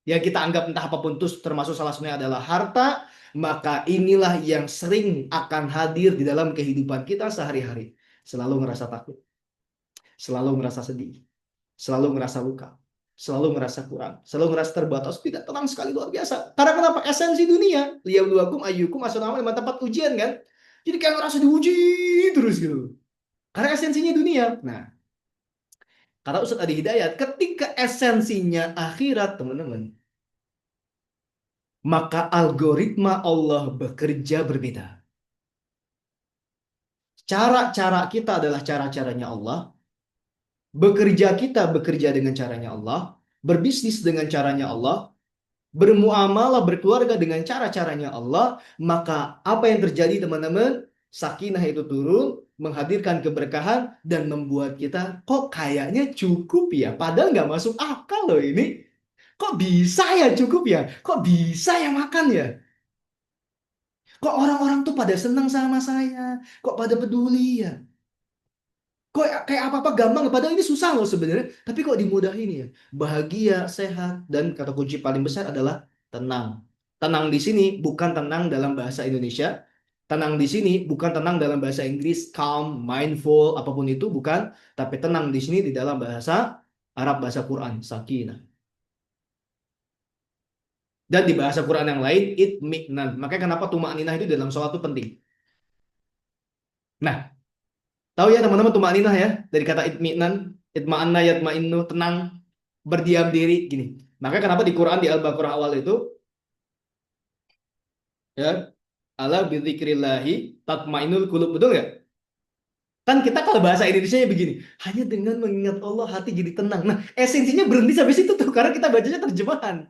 yang kita anggap entah apapun itu termasuk salah satunya adalah harta, maka inilah yang sering akan hadir di dalam kehidupan kita sehari-hari. Selalu ngerasa takut, selalu ngerasa sedih, selalu ngerasa luka, selalu ngerasa kurang, selalu ngerasa terbatas, tidak tenang sekali, luar biasa. Karena kenapa? Esensi dunia, liyabluwakum ayyukum ahsanu amalan, tempat ujian kan. Jadi kayak ngerasa diuji terus gitu. Karena esensinya dunia. Nah, kata Ustadz Adi Hidayat, ketika esensinya akhirat, teman-teman, maka algoritma Allah bekerja berbeda. Cara-cara kita adalah cara-caranya Allah. Bekerja kita bekerja dengan caranya Allah. Berbisnis dengan caranya Allah. Bermuamalah, berkeluarga dengan cara-caranya Allah. Maka apa yang terjadi, teman-teman? Sakinah itu turun, menghadirkan keberkahan, dan membuat kita, kok kayaknya cukup ya? Padahal nggak masuk akal loh ini. Kok bisa ya cukup ya? Kok bisa ya makan ya? Kok orang-orang tuh pada senang sama saya? Kok pada peduli ya? Kok kayak apa-apa gampang? Padahal ini susah loh sebenarnya. Tapi kok dimudahin ya? Bahagia, sehat, dan kata kunci paling besar adalah tenang. Tenang di sini bukan tenang dalam bahasa Indonesia. Tenang di sini bukan tenang dalam bahasa Inggris, calm, mindful, apapun itu bukan. Tapi tenang di sini di dalam bahasa Arab, bahasa Quran, sakinah. Dan di bahasa Quran yang lain, itmi'nan. Makanya kenapa tuma'ninah itu dalam sholat itu penting. Nah, tahu ya teman-teman tuma'ninah ya? Dari kata itmi'nan, itma'anna yatma'innu, tenang, berdiam diri, gini. Makanya kenapa di Quran, di Al-Baqarah awal itu, ya, ala bidzikrillahi tatma'innul qulub, betul nggak? Kan kita kalau bahasa Indonesia begini, hanya dengan mengingat Allah hati jadi tenang. Nah, esensinya berhenti sampai situ tuh, karena kita bacanya terjemahan.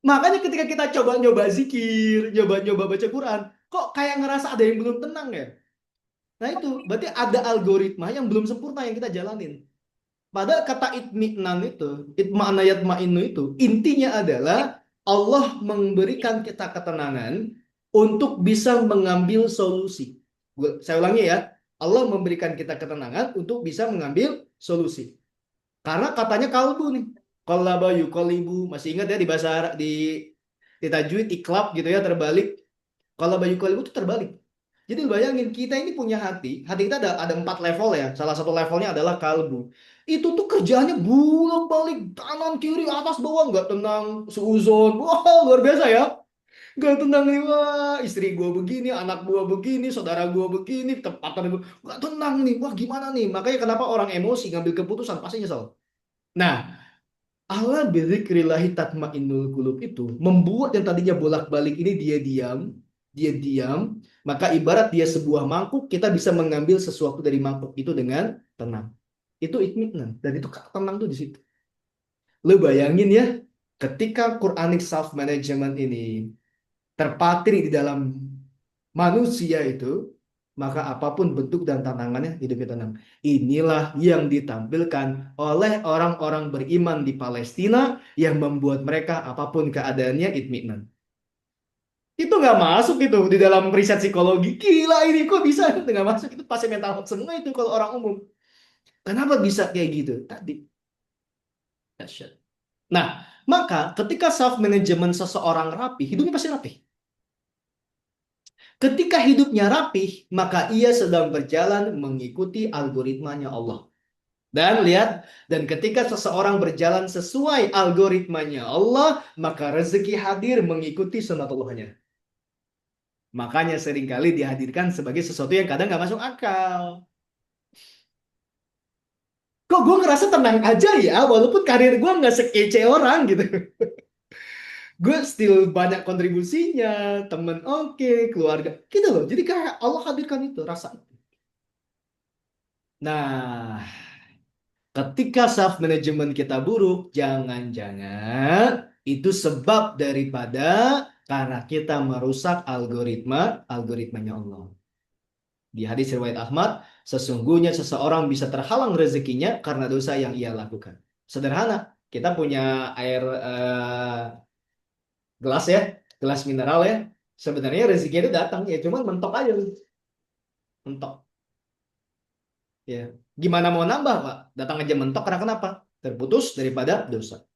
Makanya ketika kita coba-nyoba zikir, nyoba-nyoba baca Quran, kok kayak ngerasa ada yang belum tenang ya? Nah itu, berarti ada algoritma yang belum sempurna yang kita jalanin. Padahal kata itmi'nan itu, itma'na yatma'innu itu, intinya adalah Allah memberikan kita ketenangan untuk bisa mengambil solusi. Saya ulangi ya, Allah memberikan kita ketenangan untuk bisa mengambil solusi. Karena katanya kalbu nih. Qallaba yuqallibu, masih ingat ya di bahasa Arab, di tajwid iklab gitu ya, terbalik. Qallaba yuqallibu itu terbalik. Jadi bayangin, kita ini punya hati kita ada 4 level ya. Salah satu levelnya adalah kalbu. Itu tuh kerjaannya bolak-balik, kanan kiri atas bawah, nggak tenang, suuzon. Wah, luar biasa ya. Nggak tenang nih, wah istri gue begini, anak gue begini, saudara gue begini, tempatan gue nggak tenang nih, wah gimana nih. Makanya kenapa orang emosi ngambil keputusan pasti nyesel. Nah, ala bidzikrillahi tatmainnul qulub itu membuat yang tadinya bolak-balik ini dia diam, maka ibarat dia sebuah mangkuk, kita bisa mengambil sesuatu dari mangkuk itu dengan tenang. Itu itminan, dan itu tenang tuh di situ. Lo bayangin ya, ketika Quranic self management ini terpatri di dalam manusia itu, maka apapun bentuk dan tantangannya hidupnya tenang. Inilah yang ditampilkan oleh orang-orang beriman di Palestina yang membuat mereka apapun keadaannya itminan. Itu nggak masuk itu di dalam riset psikologi. Gila ini kok bisa nggak masuk, itu pasti mental health semua itu kalau orang umum. Kenapa bisa kayak gitu? Tadi. Nah, maka ketika self management seseorang rapi, hidupnya pasti rapi. Ketika hidupnya rapih, maka ia sedang berjalan mengikuti algoritmanya Allah. Dan lihat, dan ketika seseorang berjalan sesuai algoritmanya Allah, maka rezeki hadir mengikuti sunatullahnya. Makanya seringkali dihadirkan sebagai sesuatu yang kadang nggak masuk akal. Kok gue ngerasa tenang aja ya, walaupun karir gue nggak sekece orang gitu. Gue still banyak kontribusinya, temen oke, keluarga, gitu loh. Jadi kayak Allah hadirkan itu, rasa. Nah, ketika self management kita buruk, jangan-jangan itu sebab daripada karena kita merusak algoritmanya Allah. Di hadis riwayat Ahmad, sesungguhnya seseorang bisa terhalang rezekinya karena dosa yang ia lakukan. Sederhana, kita punya air gelas ya, gelas mineral ya. Sebenarnya rezekinya itu datang ya, cuman mentok aja, mentok. Ya, gimana mau nambah Pak? Datang aja mentok karena kenapa? Terputus daripada dosa.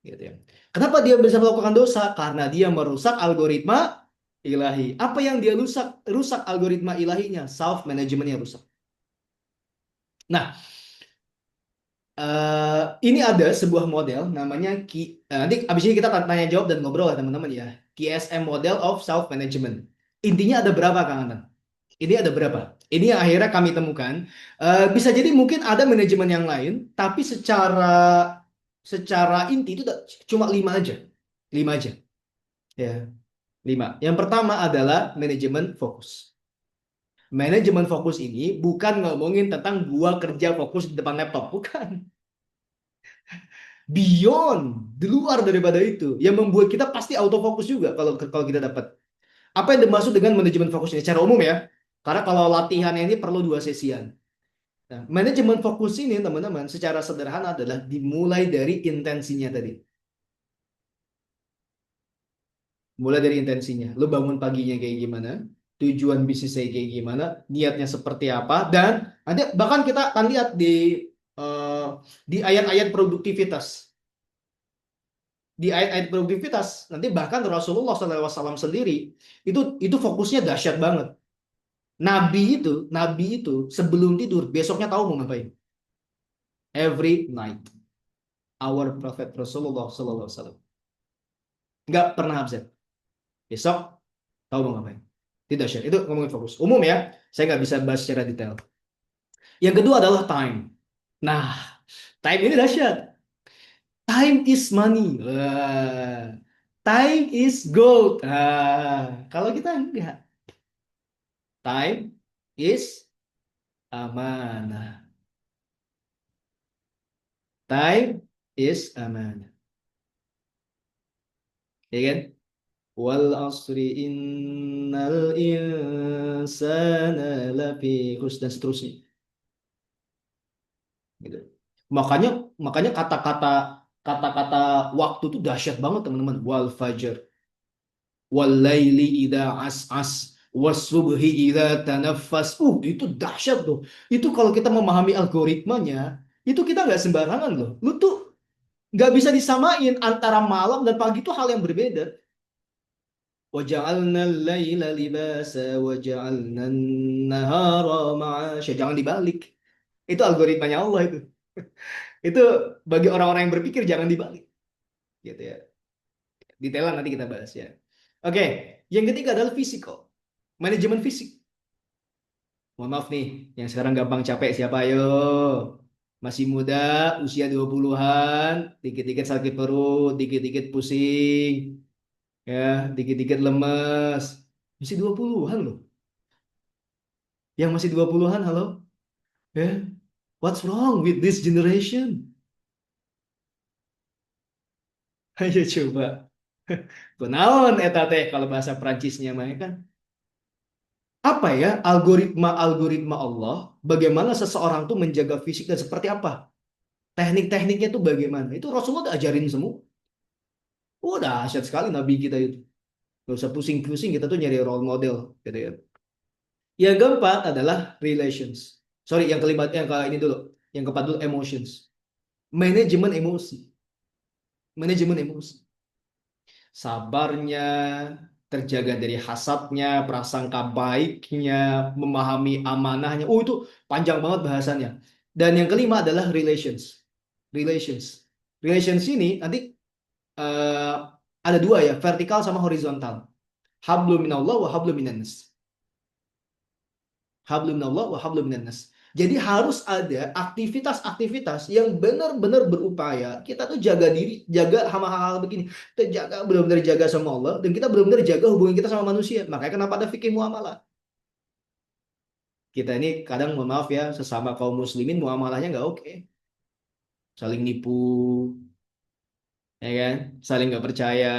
Gitu ya. Kenapa dia bisa melakukan dosa? Karena dia merusak algoritma ilahi. Apa yang dia rusak? Rusak algoritma ilahinya, self managementnya rusak. Nah, ini ada sebuah model namanya nanti abis ini kita akan tanya jawab dan ngobrol ya teman-teman ya. QSM Model of Self Management. Intinya ada berapa Kang Anton? Ini ada berapa? Ini yang akhirnya kami temukan. Bisa jadi mungkin ada manajemen yang lain, tapi secara inti itu cuma 5 aja. 5 aja. Ya, 5. Yang pertama adalah manajemen fokus. Manajemen fokus ini bukan ngomongin tentang gua kerja fokus di depan laptop, bukan. Beyond, di luar daripada itu, yang membuat kita pasti autofokus juga kalau kita dapat. Apa yang dimaksud dengan manajemen fokus ini? Secara umum ya, karena kalau latihan ini perlu 2 sesian. Nah, manajemen fokus ini teman-teman secara sederhana adalah dimulai dari intensinya tadi. Mulai dari intensinya. Lu bangun paginya kayak gimana? Tujuan bisnisnya kayak gimana? Niatnya seperti apa? Dan nanti bahkan kita akan lihat di ayat-ayat produktivitas. Di ayat-ayat produktivitas nanti bahkan Rasulullah SAW sendiri itu fokusnya dahsyat banget. Nabi itu sebelum tidur besoknya tahu mau ngapain. Every night, our Prophet Rasulullah SAW nggak pernah absen. Besok tahu mau ngapain. Tidak share. Itu ngomongin fokus. Umum ya, saya nggak bisa bahas secara detail. Yang kedua adalah time. Nah, time ini dahsyat. Time is money. Time is gold. Kalau kita enggak. Time is amanah. Time is amanah. Ya kan? Wal asri innal insana lafi khusr dan seterusnya. Gitu. Makanya kata-kata waktu itu dahsyat banget teman-teman. Wal fajr, wal laili idza as'as, wasubhi idza tanaffas. Itu dahsyat tuh. Itu kalau kita memahami algoritmanya, itu kita nggak sembarangan loh. Lu tuh nggak bisa disamain antara malam dan pagi itu hal yang berbeda. Waja'alna al-laila libasa waja'alna an-nahara ma'asya. Jangan dibalik. Itu algoritmanya Allah itu. Itu bagi orang-orang yang berpikir jangan dibalik. Gitu ya. Detailnya nanti kita bahas ya. Oke, yang ketiga adalah physical. Manajemen fisik. Mohon maaf nih, yang sekarang gampang capek siapa ayo? Masih muda, usia 20-an, dikit-dikit sakit perut, dikit-dikit pusing. Ya, dikit-dikit lemes. Masih 20-an loh. Yang masih 20-an, halo? Ya, what's wrong with this generation? Ayo coba. Kenaon eta teh kalau bahasa Prancisnya mah kan. Apa ya algoritma Allah, bagaimana seseorang tuh menjaga fisik dan seperti apa? Teknik-tekniknya tuh bagaimana? Itu Rasulullah udah ajarin semua. Udah dahsyat sekali Nabi kita itu. Gak usah pusing-pusing, kita tuh nyari role model gitu ya. Yang keempat adalah relations. Sorry, yang kelima ini dulu. Yang keempat dulu emotions. Manajemen emosi. Manajemen emosi. Sabarnya, terjaga dari hasadnya, prasangka baiknya, memahami amanahnya. Itu panjang banget bahasannya. Dan yang kelima adalah relations. Relations. Relations ini nanti ada 2 ya, vertikal sama horizontal. Hablum minallah wa hablum minannas. Hablum minallah wa hablum minannas. Jadi harus ada aktivitas-aktivitas yang benar-benar berupaya. Kita tuh jaga diri, jaga hal-hal begini. Kita jaga benar-benar jaga sama Allah dan kita benar-benar jaga hubungan kita sama manusia. Makanya kenapa ada fikih muamalah? Kita ini kadang mohon maaf ya, sesama kaum muslimin muamalahnya nggak oke. Saling nipu, ya kan? Saling nggak percaya.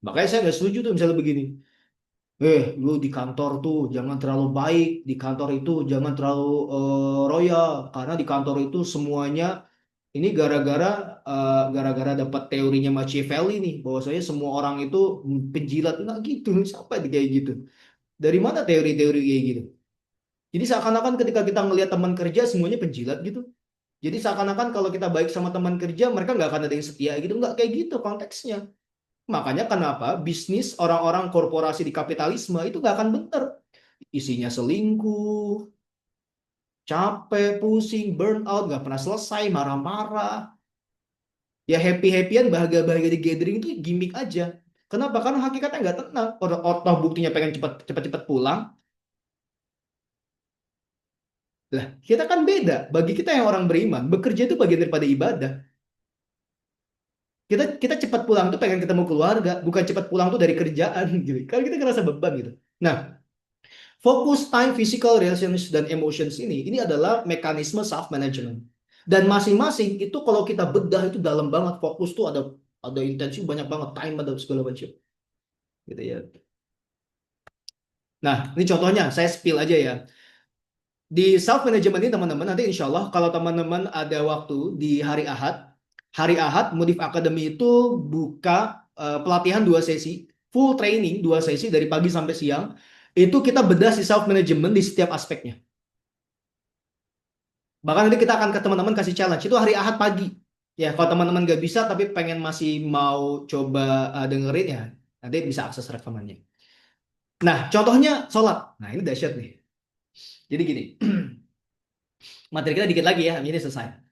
Makanya saya nggak setuju tuh misalnya begini. Lu di kantor tuh jangan terlalu baik, di kantor itu jangan terlalu royal, karena di kantor itu semuanya ini gara-gara dapat teorinya Machiavelli nih, bahwasanya semua orang itu penjilat. Nggak gitu, sampai kayak gitu. Dari mana teori-teori kayak gitu? Jadi seakan-akan ketika kita ngelihat teman kerja semuanya penjilat gitu. Jadi seakan-akan kalau kita baik sama teman kerja, mereka nggak akan ada yang setia gitu. Nggak kayak gitu konteksnya. Makanya kenapa bisnis orang-orang korporasi di kapitalisme itu nggak akan bener. Isinya selingkuh, capek, pusing, burn out, nggak pernah selesai, marah-marah. Ya happy-happyan, bahagia-bahagia di gathering itu gimmick aja. Kenapa? Karena hakikatnya nggak tenang. Orang buktinya pengen cepat-cepat pulang. Lah, kita kan beda. Bagi kita yang orang beriman, bekerja itu bagian daripada ibadah. Kita cepat pulang tuh pengen ketemu keluarga, bukan cepat pulang tuh dari kerjaan gitu. Kalau kita ngerasa beban gitu. Nah, fokus time, physical, relations, dan emotions ini adalah mekanisme self management. Dan masing-masing itu kalau kita bedah itu dalam banget. Fokus tuh ada intensi banyak banget, time ada segala macam. Gitu ya. Nah, ini contohnya, saya spill aja ya. Di self management ini teman-teman, nanti insya Allah kalau teman-teman ada waktu di hari Ahad Mudif Academy itu buka pelatihan 2 sesi, full training 2 sesi dari pagi sampai siang. Itu kita bedah si self management di setiap aspeknya. Bahkan nanti kita akan ke teman-teman kasih challenge. Itu hari Ahad pagi. Ya, kalau teman-teman gak bisa tapi pengen masih mau coba dengerin ya, nanti bisa akses rekamannya. Nah, contohnya sholat. Nah, ini dahsyat nih. Jadi gini, materi kita dikit lagi ya, ini selesai.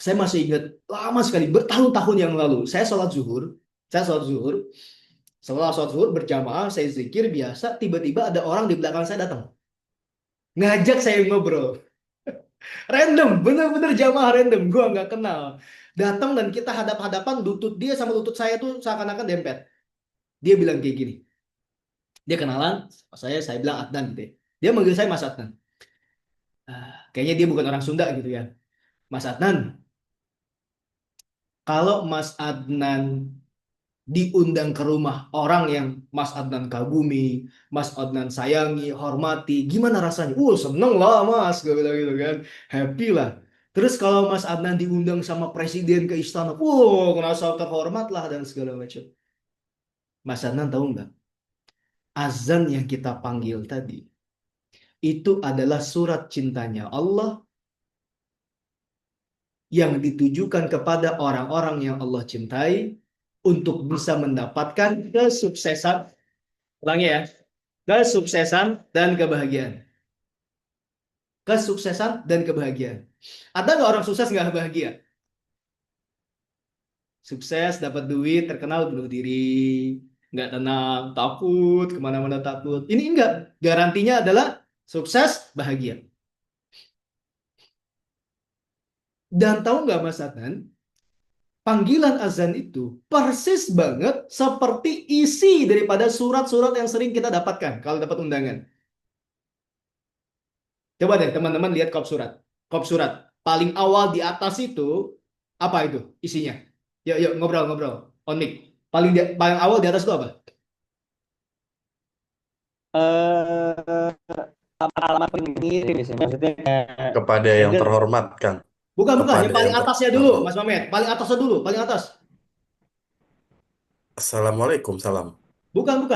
Saya masih ingat lama sekali, bertahun-tahun yang lalu, saya sholat zuhur, setelah sholat zuhur berjamaah, saya zikir biasa, tiba-tiba ada orang di belakang saya datang. Ngajak saya ngobrol. Random, bener-bener jamaah random, gua nggak kenal. Datang dan kita hadap-hadapan, lutut dia sama lutut saya tuh seakan-akan dempet. Dia bilang kayak gini. Dia kenalan, saya bilang Adnan gitu ya. Dia manggil saya Mas Adnan. Kayaknya dia bukan orang Sunda gitu ya. Mas Adnan, kalau Mas Adnan diundang ke rumah orang yang Mas Adnan kagumi, Mas Adnan sayangi, hormati, gimana rasanya? Seneng lah Mas, gue bilang gitu kan. Happy lah. Terus kalau Mas Adnan diundang sama presiden ke istana, ngerasa terhormat lah dan segala macam. Mas Adnan tahu nggak? Azan yang kita panggil tadi, itu adalah surat cintanya Allah yang ditujukan kepada orang-orang yang Allah cintai untuk bisa mendapatkan kesuksesan, ulangi ya, kesuksesan dan kebahagiaan. Kesuksesan dan kebahagiaan. Ada nggak orang sukses nggak bahagia? Sukses, dapat duit, terkenal, bunuh diri, nggak tenang, takut, kemana-mana takut. Ini enggak, garantinya adalah sukses, bahagia. Dan tahu nggak Mas Adnan, panggilan azan itu persis banget seperti isi daripada surat-surat yang sering kita dapatkan kalau dapat undangan. Coba deh teman-teman lihat kop surat. Kop surat paling awal di atas itu apa itu isinya? Yuk ngobrol-ngobrol on mic. Paling awal di atas itu apa? Alamat pengirim ya, maksudnya Kepada yang terhormat, Kang. Bukan, yang Kepada paling yang atasnya dulu, Mas Mamet. Paling atasnya dulu, paling atas. Assalamualaikum, salam. Bukan.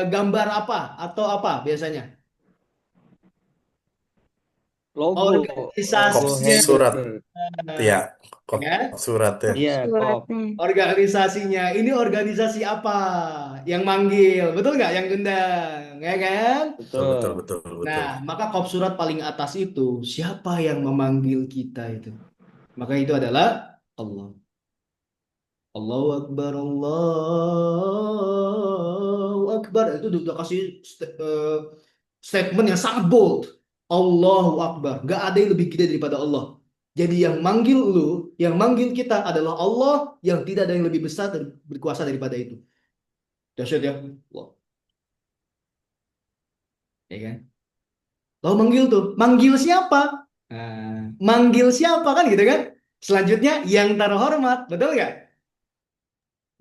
Gambar apa atau apa biasanya? logo Organisasinya. Surat. Ya, Ya? suratnya. Iya, Suratnya. Organisasinya. Ini organisasi apa yang manggil? Betul nggak? Yang undang, ya kan? Betul. Nah, maka kop surat paling atas itu siapa yang memanggil kita itu? Maka itu adalah Allah. Allahu Akbar, Allahu Akbar. Itu udah kasih statement yang sangat bold. Allahu Akbar. Gak ada yang lebih gede daripada Allah. Jadi yang manggil lu, yang manggil kita adalah Allah, yang tidak ada yang lebih besar dan berkuasa daripada itu. Dahsyat ya. Allah. Ya kan? Lalu manggil tuh. Manggil siapa? Manggil siapa kan gitu kan? Selanjutnya yang terhormat. Betul nggak?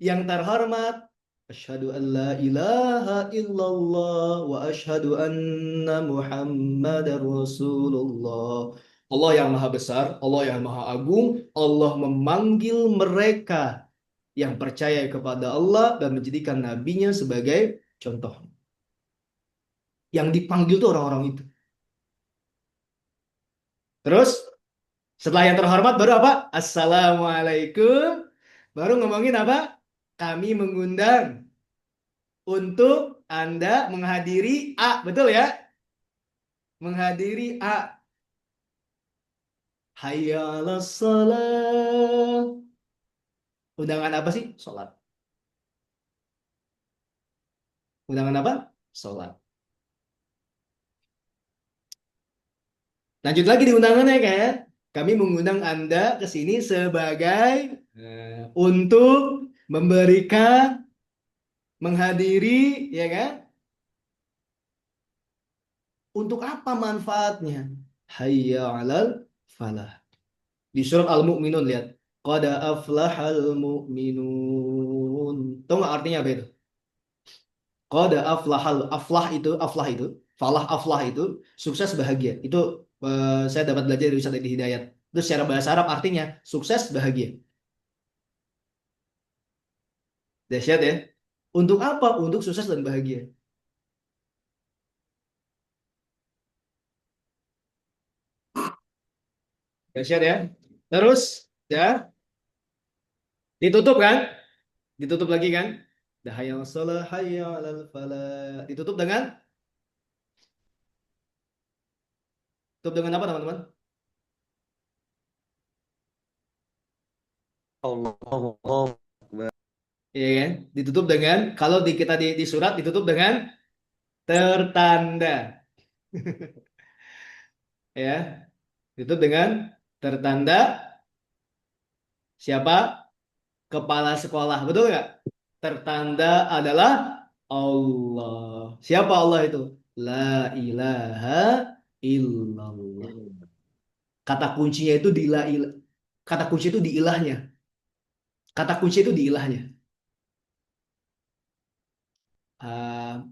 Yang terhormat, asyhadu an la ilaha illallah wa asyhadu anna Muhammadar Rasulullah. Allah yang maha besar, Allah yang maha agung, Allah memanggil mereka yang percaya kepada Allah dan menjadikan nabinya sebagai contoh. Yang dipanggil itu orang-orang itu. Terus setelah yang terhormat baru apa? Assalamualaikum. Baru ngomongin apa? Kami mengundang untuk Anda menghadiri A. Betul ya? Menghadiri A. Hayya 'alas shalah. Undangan apa sih? Sholat. Undangan apa? Sholat. Lanjut lagi di undangannya kan? Kami mengundang Anda ke sini sebagai untuk memberikan, menghadiri, ya kan? Untuk apa manfaatnya? Hayya 'alal falah. Di surat Al-Mu'minun lihat. Qad aflahal mu'minun. Tahu nggak artinya apa itu? Qad aflah itu, falah aflah itu sukses bahagia. Itu saya dapat belajar dari Ustaz Edi Hidayat. Itu secara bahasa Arab artinya sukses bahagia. Dahsyat ya. Untuk apa? Untuk sukses dan bahagia. Dahsyat ya. Terus ya ditutup kan? Ditutup lagi kan? Dah hayya 'alas shalah, hayya 'alal falah. Ditutup dengan apa teman-teman? Allahu Akbar. Iya kan? Ditutup dengan kalau kita di surat ditutup dengan tertanda. Ya, ditutup dengan tertanda siapa? Kepala sekolah. Betul nggak? Tertanda adalah Allah. Siapa Allah itu? La ilaha illallah. Kata kuncinya itu di la ilah. Kata kunci itu di ilahnya. Kata kunci itu di ilahnya. Ah,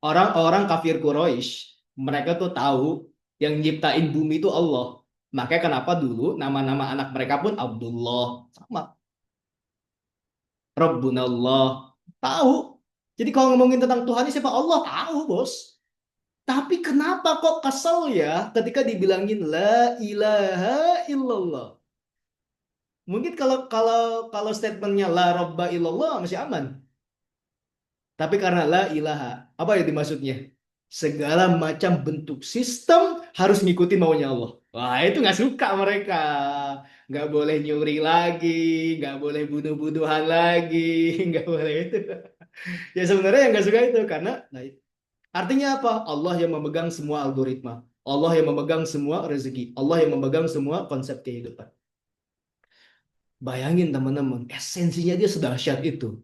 orang-orang kafir Quraisy, mereka tuh tahu yang nyiptain bumi itu Allah. Makanya kenapa dulu nama-nama anak mereka pun Abdullah sama. Rabbunallah. Tahu. Jadi kalau ngomongin tentang Tuhan ini siapa Allah tahu, Bos. Tapi kenapa kok kesel ya ketika dibilangin la ilaha illallah? Mungkin kalau statementnya la robba illallah masih aman. Tapi karena la ilaha, apa ya dimaksudnya? Segala macam bentuk sistem harus ngikutin maunya Allah. Wah, itu nggak suka mereka. Nggak boleh nyuri lagi, nggak boleh bunuh-bunuhan lagi, nggak boleh itu. Ya sebenarnya yang nggak suka itu karena nah, artinya apa? Allah yang memegang semua algoritma. Allah yang memegang semua rezeki. Allah yang memegang semua konsep kehidupan. Bayangin teman-teman, esensinya dia sedahsyat itu.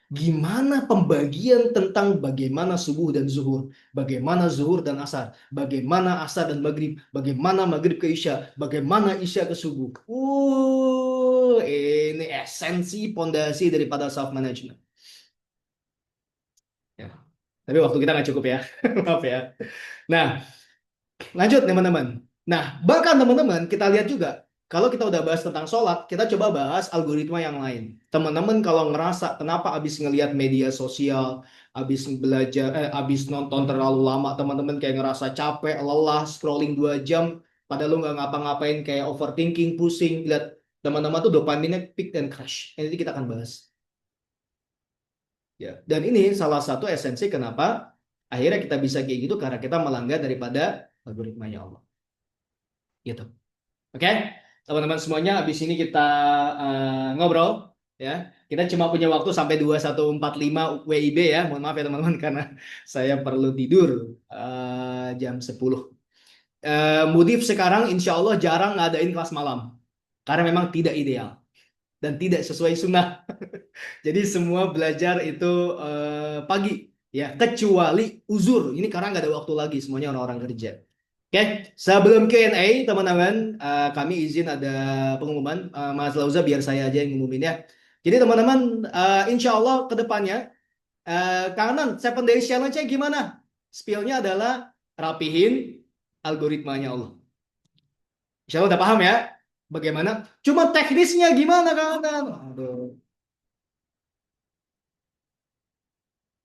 Gimana pembagian tentang bagaimana subuh dan zuhur, bagaimana zuhur dan asar, bagaimana asar dan maghrib, bagaimana maghrib ke isya, bagaimana isya ke subuh. Ini esensi pondasi daripada self management. Ya. Tapi waktu kita nggak cukup ya, maaf ya. Nah, lanjut teman-teman. Nah, bahkan teman-teman kita lihat juga kalau kita udah bahas tentang sholat, kita coba bahas algoritma yang lain. Teman-teman kalau ngerasa kenapa abis ngelihat media sosial, abis belajar, abis nonton terlalu lama, teman-teman kayak ngerasa capek, lelah, scrolling 2 jam, padahal lu nggak ngapa-ngapain kayak overthinking, pusing, lihat teman-teman tuh dopaminnya peak dan crash. Ini kita akan bahas. Ya, dan ini salah satu esensi kenapa akhirnya kita bisa kayak gitu karena kita melanggar daripada algoritmanya Allah. Gitu. Oke, teman-teman semuanya, habis ini kita ngobrol ya. Kita cuma punya waktu sampai 21.45 WIB ya. Mohon maaf ya teman-teman karena saya perlu tidur jam 10. Mudif sekarang insya Allah jarang ngadain kelas malam karena memang tidak ideal dan tidak sesuai sunnah. Jadi semua belajar itu pagi ya, kecuali uzur. Ini karena nggak ada waktu lagi, semuanya orang-orang kerja. Oke, sebelum Q&A teman-teman, kami izin ada pengumuman. Mas Lauza biar saya aja yang ngumumin ya. Jadi teman-teman, insya Allah ke depannya, kanan 7 Days Challenge-nya gimana? Spill-nya adalah rapihin algoritmanya Allah. Insya Allah udah paham ya? Bagaimana? Cuma teknisnya gimana kanan? Aduh.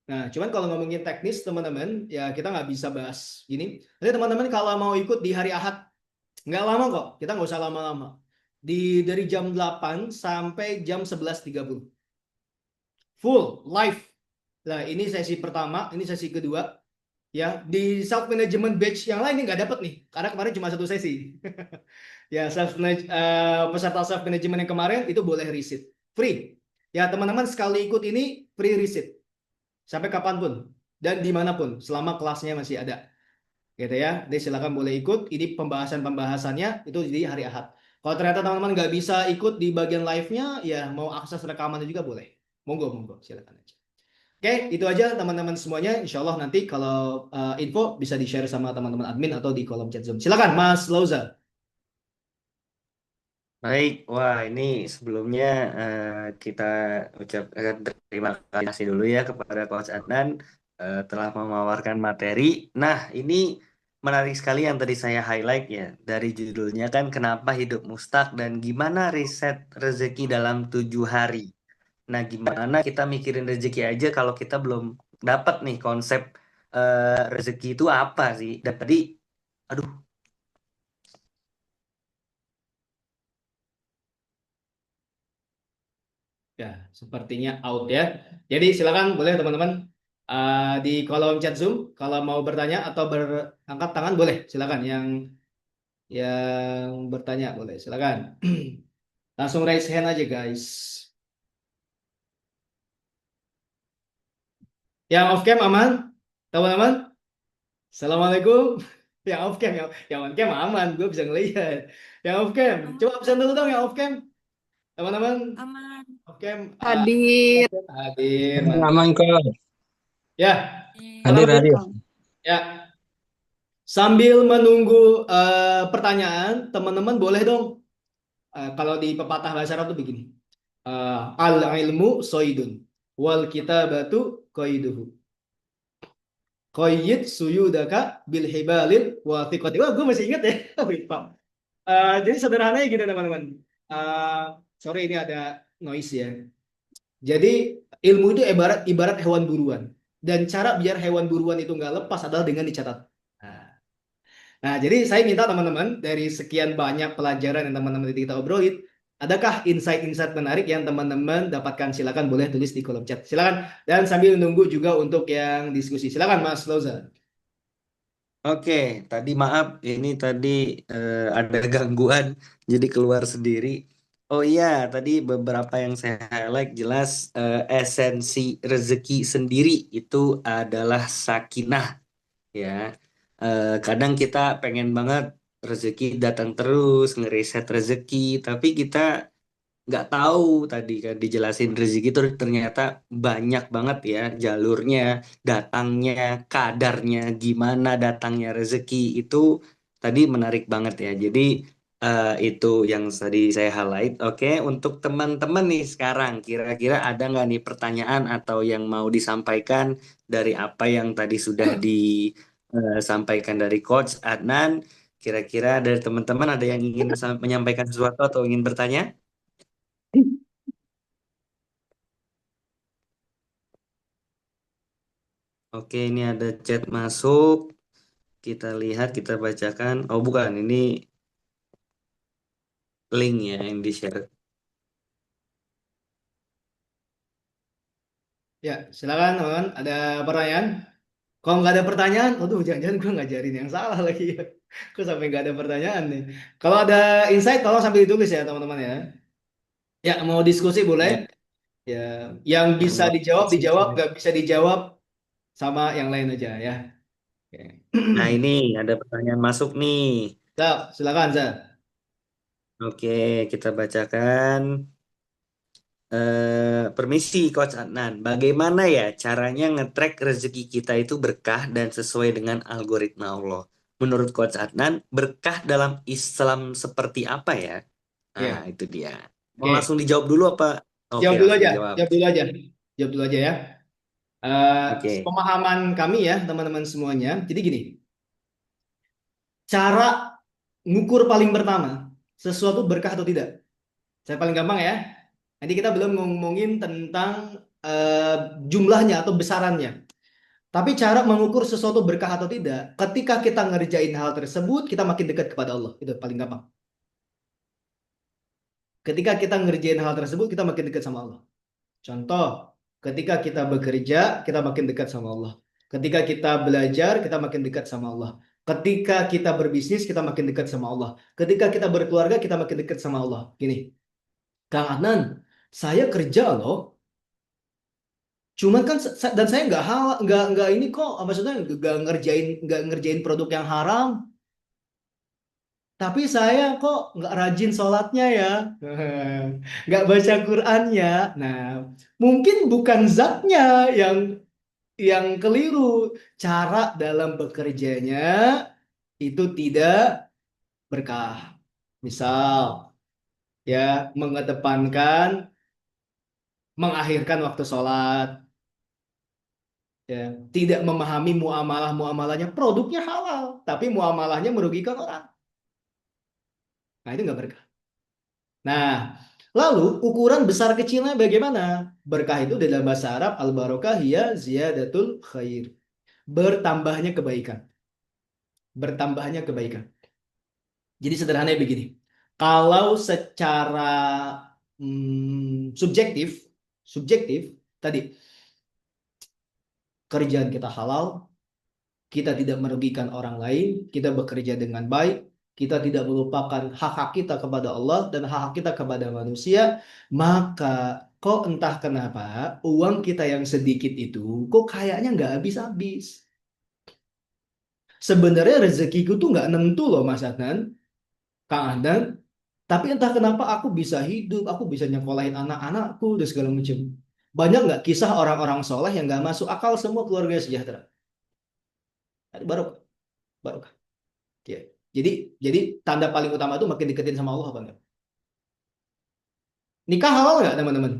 Nah, cuman kalau ngomongin teknis teman-teman, ya kita nggak bisa bahas gini. Nanti teman-teman kalau mau ikut di hari Ahad, nggak lama kok. Kita nggak usah lama-lama. Dari jam 8 sampai jam 11.30. Full, live. Nah, ini sesi pertama, ini sesi kedua. Ya, di self management batch yang lain ini nggak dapat nih, karena kemarin cuma satu sesi. Ya, peserta self management yang kemarin itu boleh resit, free. Ya, teman-teman sekali ikut ini free resit sampai kapanpun dan dimanapun selama kelasnya masih ada, gitu ya. Jadi silakan boleh ikut. Ini pembahasannya itu di hari Ahad. Kalau ternyata teman-teman nggak bisa ikut di bagian live-nya, ya mau akses rekamannya juga boleh. Monggo, silakan aja. Oke, itu aja teman-teman semuanya. Insya Allah nanti kalau info bisa di-share sama teman-teman admin atau di kolom chat Zoom. Silakan, Mas Lauza. Baik, wah ini sebelumnya kita ucapkan terima kasih dulu ya kepada Coach Adnan telah memawarkan materi. Nah, ini menarik sekali yang tadi saya highlight ya. Dari judulnya kan kenapa hidup mustaq dan gimana riset rezeki dalam 7 hari. Nah, gimana kita mikirin rezeki aja kalau kita belum dapat nih konsep rezeki itu apa sih? Dan tadi, aduh, Ya, sepertinya out ya. Jadi silakan boleh teman-teman di kolom chat Zoom kalau mau bertanya atau berangkat tangan boleh. Silakan yang bertanya boleh. Silakan. Langsung raise hand aja guys. Yang off cam aman? Teman-teman? Assalamualaikum. Yang off cam, yang on cam aman, gue bisa ngelihat. Yang off cam, coba absen dulu dong yang off cam, teman-teman. Aman. Off cam, Hadir. hadir, mantap. Aman kok. Ya, Hadir, teman-teman. hadir. Ya, sambil menunggu pertanyaan, teman-teman boleh dong. Kalau di pepatah bahasa Arab tuh begini. Al ilmu soidun, wal kitabatu qaiduhu. Qayyid suyudaka bil hibalil wa thiqati. Wah, gue masih ingat ya. Jadi sederhananya gini teman-teman. Sorry ini ada noise ya. Jadi ilmu itu ibarat hewan buruan. Dan cara biar hewan buruan itu nggak lepas adalah dengan dicatat. Nah, jadi saya minta teman-teman dari sekian banyak pelajaran yang teman-teman kita obrolin, adakah insight-insight menarik yang teman-teman dapatkan? Silakan boleh tulis di kolom chat. Silakan. Dan sambil nunggu juga untuk yang diskusi. Silakan Mas Lauza. oke, tadi maaf, ini tadi ada gangguan, jadi keluar sendiri. Oh iya, tadi beberapa yang saya highlight jelas esensi rezeki sendiri itu adalah sakinah, ya. Kadang kita pengen banget rezeki datang terus, ngeriset rezeki, tapi kita nggak tahu tadi kan dijelasin rezeki itu ternyata banyak banget ya jalurnya, datangnya, kadarnya, gimana datangnya rezeki itu tadi menarik banget ya. Jadi itu yang tadi saya highlight. Oke, untuk teman-teman nih sekarang kira-kira ada nggak nih pertanyaan atau yang mau disampaikan dari apa yang tadi sudah disampaikan dari Coach Adnan? Kira-kira dari teman-teman ada yang ingin menyampaikan sesuatu atau ingin bertanya? Oke, ini ada chat masuk. Kita lihat, kita bacakan. Oh, bukan, ini link ya yang di-share. Ya, silakan teman-teman. Ada pertanyaan? Kalau nggak ada pertanyaan, aduh jangan-jangan gue ngajarin yang salah lagi ya. Kok sampai nggak ada pertanyaan nih. Kalau ada insight, tolong sambil ditulis ya teman-teman ya. Ya, mau diskusi boleh. Ya, yang bisa dijawab, nggak bisa dijawab sama yang lain aja ya. Oke. Nah, ini ada pertanyaan masuk nih. Silakan, Zah. Oke, kita bacakan. Permisi Coach Adnan, bagaimana ya caranya nge-track rezeki kita itu berkah dan sesuai dengan algoritma Allah? Menurut Coach Adnan, berkah dalam Islam seperti apa ya? Nah, Ya. itu dia. Mau Oke. langsung dijawab dulu apa? Oke, Jawab dulu langsung aja. dijawab. Jawab dulu aja ya. Oke. Pemahaman kami ya teman-teman semuanya. Jadi gini, cara ngukur paling pertama sesuatu berkah atau tidak. Saya paling gampang ya. Nanti kita belum ngomongin tentang jumlahnya atau besarannya. Tapi cara mengukur sesuatu berkah atau tidak, ketika kita ngerjain hal tersebut, kita makin dekat kepada Allah. Itu paling gampang. Ketika kita ngerjain hal tersebut, kita makin dekat sama Allah. Contoh, ketika kita bekerja, kita makin dekat sama Allah. Ketika kita belajar, kita makin dekat sama Allah. Ketika kita berbisnis, kita makin dekat sama Allah. Ketika kita berkeluarga, kita makin dekat sama Allah. Gini, Kang Adnan, saya kerja loh. Cuman kan dan saya nggak ini kok, maksudnya nggak ngerjain produk yang haram. Tapi saya kok nggak rajin sholatnya ya, nggak baca Qurannya. Nah, mungkin bukan zatnya yang keliru, cara dalam bekerjanya itu tidak berkah. Misal, ya mengedepankan, mengakhirkan waktu sholat, ya tidak memahami muamalahnya, produknya halal, tapi muamalahnya merugikan orang. Nah, itu nggak berkah. Nah, lalu ukuran besar kecilnya bagaimana? Berkah itu dalam bahasa Arab al-barakah hiya ziyadatul khair. Bertambahnya kebaikan. Bertambahnya kebaikan. Jadi sederhananya begini. Kalau secara subjektif, tadi kerjaan kita halal, kita tidak merugikan orang lain, kita bekerja dengan baik, kita tidak melupakan hak-hak kita kepada Allah dan hak-hak kita kepada manusia, maka kok entah kenapa uang kita yang sedikit itu kok kayaknya nggak habis-habis. Sebenarnya rezekiku tuh nggak nentu loh Mas Adnan, Kang Adnan, tapi entah kenapa aku bisa hidup, aku bisa nyekolahin anak-anakku dan segala macam. Banyak nggak kisah orang-orang soleh yang nggak masuk akal semua keluarga sejahtera? Baru, baru. Ya. Jadi tanda paling utama itu makin deketin sama Allah apa enggak? Nikah halal nggak teman-teman?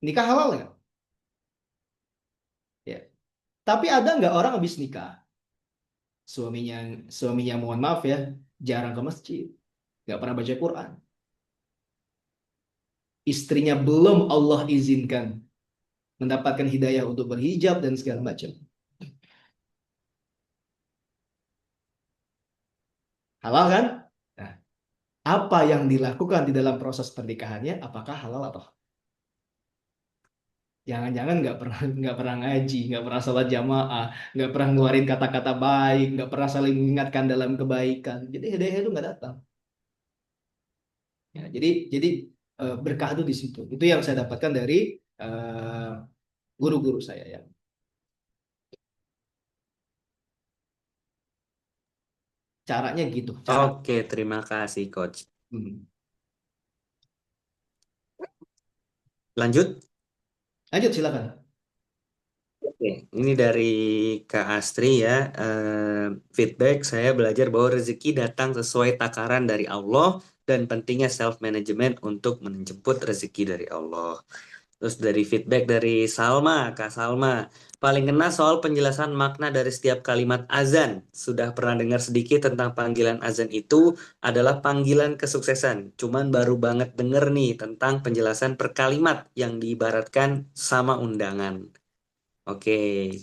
Nikah halal nggak? Ya. Tapi ada nggak orang habis nikah, suaminya mohon maaf ya, jarang ke masjid, nggak pernah baca Quran. Istrinya belum Allah izinkan mendapatkan hidayah untuk berhijab dan segala macam. Halal kan? Nah, apa yang dilakukan di dalam proses pernikahannya, apakah halal atau jangan-jangan nggak pernah ngaji, nggak pernah sholat jamaah, nggak pernah ngeluarin kata-kata baik, nggak pernah saling mengingatkan dalam kebaikan. Jadi hidayah itu nggak datang. Ya, jadi berkah itu di situ. Itu yang saya dapatkan dari guru-guru saya ya. Caranya gitu. Oke, terima kasih Coach. Lanjut. Lanjut silakan. Oke, ini dari Kak Astri ya. Feedback, saya belajar bahwa rezeki datang sesuai takaran dari Allah dan pentingnya self-management untuk menjemput rezeki dari Allah. Terus dari feedback dari Salma, Kak Salma. Paling kena soal penjelasan makna dari setiap kalimat azan. Sudah pernah dengar sedikit tentang panggilan azan itu adalah panggilan kesuksesan. Cuman baru banget denger nih tentang penjelasan per kalimat yang diibaratkan sama undangan. Oke,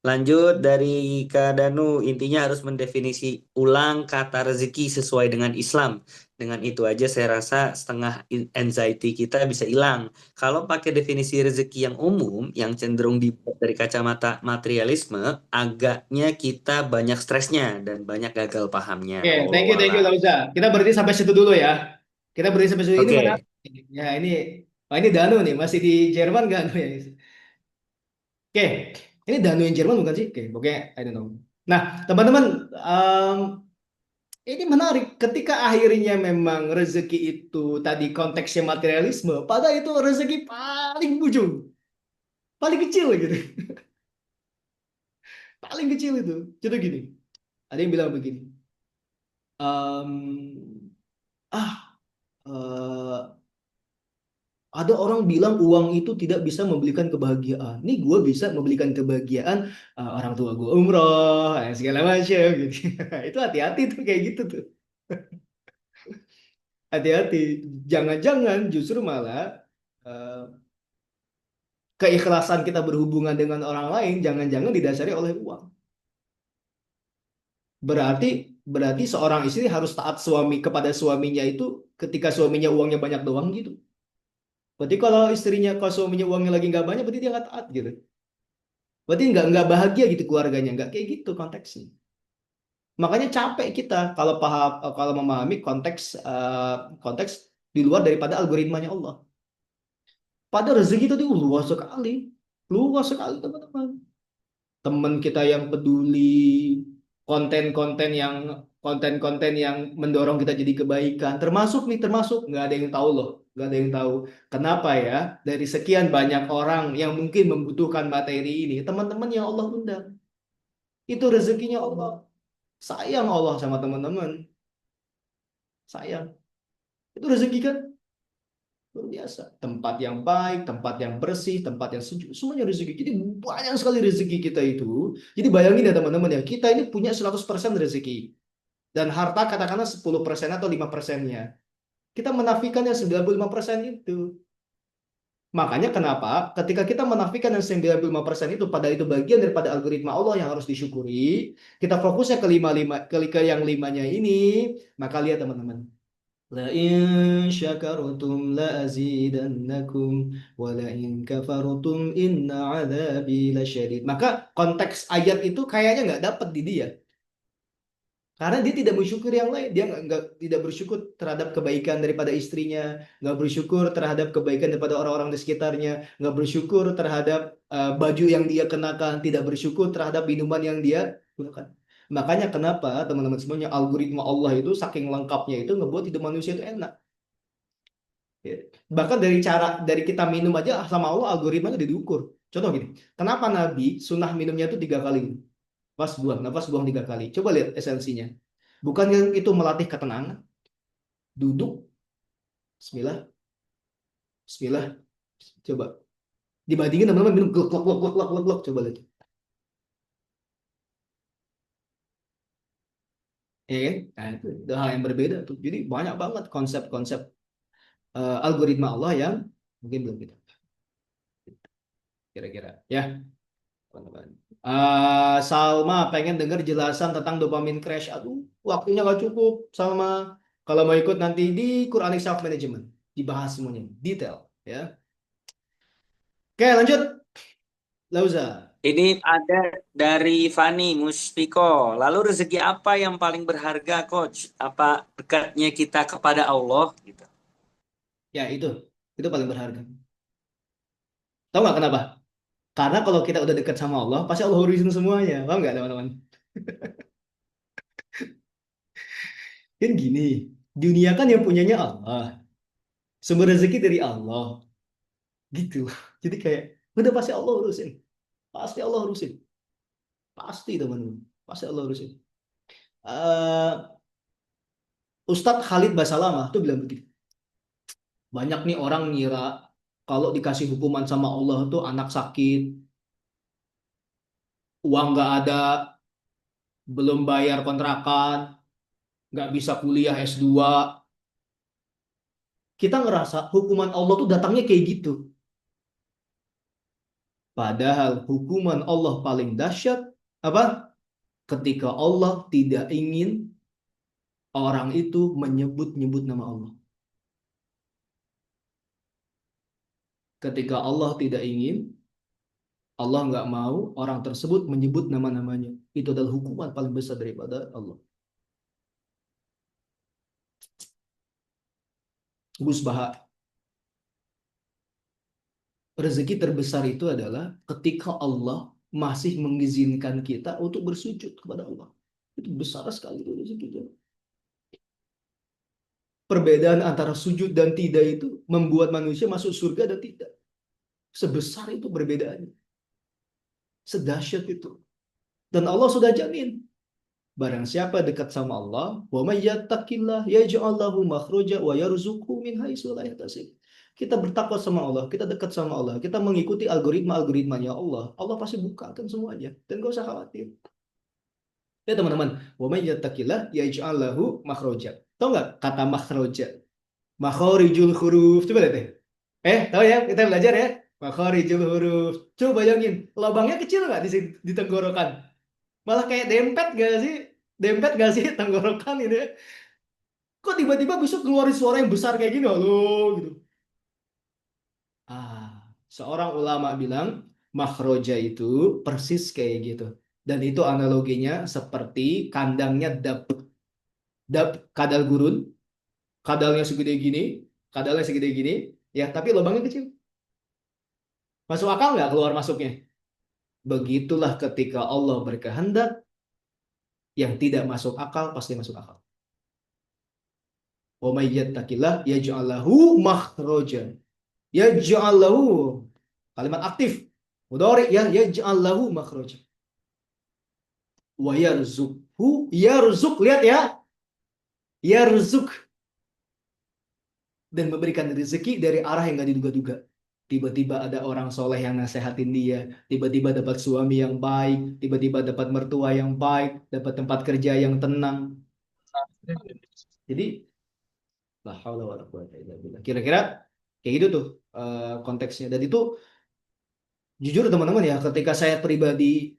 lanjut dari Kak Danu. Intinya harus mendefinisi ulang kata rezeki sesuai dengan Islam. Dengan itu aja saya rasa setengah anxiety kita bisa hilang. Kalau pakai definisi rezeki yang umum, yang cenderung dibuat dari kacamata materialisme, agaknya kita banyak stresnya dan banyak gagal pahamnya. Oke, thank you Lauza. Kita berhenti sampai situ dulu ya. Kita berhenti sampai situ. Ini Oke. mana? Ya ini Danu nih, masih di Jerman nggak Danu ya? Oke, ini Danu yang Jerman bukan sih? Oke, I don't know. Nah, teman-teman, ini menarik. Ketika akhirnya memang rezeki itu tadi konteksnya materialisme, padahal itu rezeki paling ujung, paling kecil gitu, paling kecil itu. Contoh gini, ada yang bilang begini, eh, ada orang bilang uang itu tidak bisa membelikan kebahagiaan. Ini gue bisa membelikan kebahagiaan, orang tua gue umroh, segala macam gitu. Itu hati-hati tuh kayak gitu tuh. Hati-hati. Jangan-jangan justru malah keikhlasan kita berhubungan dengan orang lain jangan-jangan didasari oleh uang. Berarti seorang istri harus taat kepada suaminya itu ketika suaminya uangnya banyak doang gitu. Berarti kalau suaminya uangnya lagi nggak banyak, berarti dia nggak taat gitu. Berarti nggak bahagia gitu keluarganya, nggak kayak gitu konteksnya. Makanya capek kita kalau memahami konteks di luar daripada algoritmanya Allah. Pada rezeki itu luas sekali teman-teman. Teman kita yang peduli, konten-konten yang konten-konten yang mendorong kita jadi kebaikan, termasuk nggak ada yang tahu loh, nggak ada yang tahu kenapa ya dari sekian banyak orang yang mungkin membutuhkan materi ini, teman-teman yang Allah undang, itu rezekinya Allah. Sayang Allah sama teman-teman, sayang. Itu rezeki kan luar biasa. Tempat yang baik, tempat yang bersih, tempat yang sejuk, semuanya rezeki. Jadi banyak sekali rezeki kita itu. Jadi bayangin ya teman-teman ya, kita ini punya 100% rezeki. Dan harta katakanlah 10% atau 5%-nya. Kita menafikan yang 95% itu. Makanya kenapa ketika kita menafikan yang 95% itu, padahal itu bagian daripada algoritma Allah yang harus disyukuri, kita fokusnya ke yang limanya ini, maka lihat teman-teman. La in syakartum la azidannakum wa la in kafartum inna adzabi lasyadid. Maka konteks ayat itu kayaknya nggak dapat di dia. Karena dia tidak bersyukur yang lain, dia tidak bersyukur terhadap kebaikan daripada istrinya, nggak bersyukur terhadap kebaikan daripada orang-orang di sekitarnya, nggak bersyukur terhadap baju yang dia kenakan, tidak bersyukur terhadap minuman yang dia gunakan. Makanya kenapa teman-teman semuanya algoritma Allah itu saking lengkapnya itu ngebuat hidup manusia itu enak. Ya. Bahkan dari kita minum aja sama Allah algoritmanya diukur. Contoh gini, kenapa Nabi sunnah minumnya itu 3 kali? Nafas buang 3 kali. Coba lihat esensinya. Bukan yang itu melatih ketenangan. Duduk, bismillah, bismillah. Coba. Dibandingin teman-teman minum glok, glok, glok, glok, glok, glok. Coba lihat. Ya kan? Nah, itu hal yang berbeda tuh. Jadi banyak banget konsep-konsep algoritma Allah yang mungkin belum kita. Kira-kira. Ya, teman-teman. Salma pengen dengar jelasan tentang dopamine crash. Aduh, waktunya nggak cukup. Salma, kalau mau ikut nanti di Quranic Self Management dibahas semuanya detail. Ya. Oke, lanjut. Lauza. Ini ada dari Fani Muspiko. Lalu rezeki apa yang paling berharga, Coach? Apa dekatnya kita kepada Allah gitu? Ya, itu paling berharga. Tahu nggak kenapa? Karena kalau kita udah dekat sama Allah, pasti Allah urusin semuanya. Paham nggak teman-teman? Kan gini, dunia kan yang punyanya Allah. Sumber rezeki dari Allah. Gitu. Jadi kayak, udah pasti Allah urusin. Pasti Allah urusin. Pasti teman-teman. Pasti Allah urusin. Ustadz Khalid Basalamah tuh bilang begitu. Banyak nih orang ngira kalau dikasih hukuman sama Allah tuh anak sakit, uang nggak ada, belum bayar kontrakan, nggak bisa kuliah S2. Kita ngerasa hukuman Allah tuh datangnya kayak gitu. Padahal hukuman Allah paling dahsyat apa? Ketika Allah tidak ingin orang itu menyebut-nyebut nama Allah. Ketika Allah tidak ingin, Allah nggak mau orang tersebut menyebut nama-namanya. Itu adalah hukuman paling besar daripada Allah. Gus Baha. Rezeki terbesar itu adalah ketika Allah masih mengizinkan kita untuk bersujud kepada Allah. Itu besar sekali itu rezekinya. Perbedaan antara sujud dan tidak itu membuat manusia masuk surga dan tidak. Sebesar itu perbedaannya. Sedahsyat itu. Dan Allah sudah jamin. Barang siapa dekat sama Allah, wa may yattaqillah yaj'al lahu makhraja wa yarzuqhu min haitsu la yahtasib. Kita bertakwa sama Allah, kita dekat sama Allah, kita mengikuti algoritmanya Allah, Allah pasti bukakan semuanya dan gak usah khawatir. Ya teman-teman, wa may yattaqillah yaj'al lahu makhraja. Tahu nggak kata makhraja? Makharijul huruf. Coba lihat deh. Tahu ya? Kita belajar ya. Makharijul huruf. Coba bayangin, lubangnya kecil nggak di tenggorokan? Malah kayak dempet gak sih? Dempet gak sih tenggorokan ini? Kok tiba-tiba bisa keluarin suara yang besar kayak gini, halo gitu. Seorang ulama bilang makhroja itu persis kayak gitu. Dan itu analoginya seperti kandangnya dap. Dap kadal gurun, kadalnya segede gini, kadalnya segede gini, ya tapi lubangnya kecil. Masuk akal nggak keluar masuknya? Begitulah ketika Allah berkehendak, yang tidak masuk akal pasti masuk akal. Wa may yattaqillah yaj'al lahu makhraja. Yaj'al lahu kalimat aktif. Mudhari ya yaj'al lahu makhraja. Wa yarzuqhu yarzuq lihat ya. Yarzuq dan memberikan rezeki dari arah yang gak diduga-duga. Tiba-tiba ada orang soleh yang nasehatin dia, tiba-tiba dapat suami yang baik, tiba-tiba dapat mertua yang baik, dapat tempat kerja yang tenang. Jadi, la haula wala quwata illa billah. Kira-kira kayak gitu tuh konteksnya. Dan itu jujur teman-teman ya, ketika saya pribadi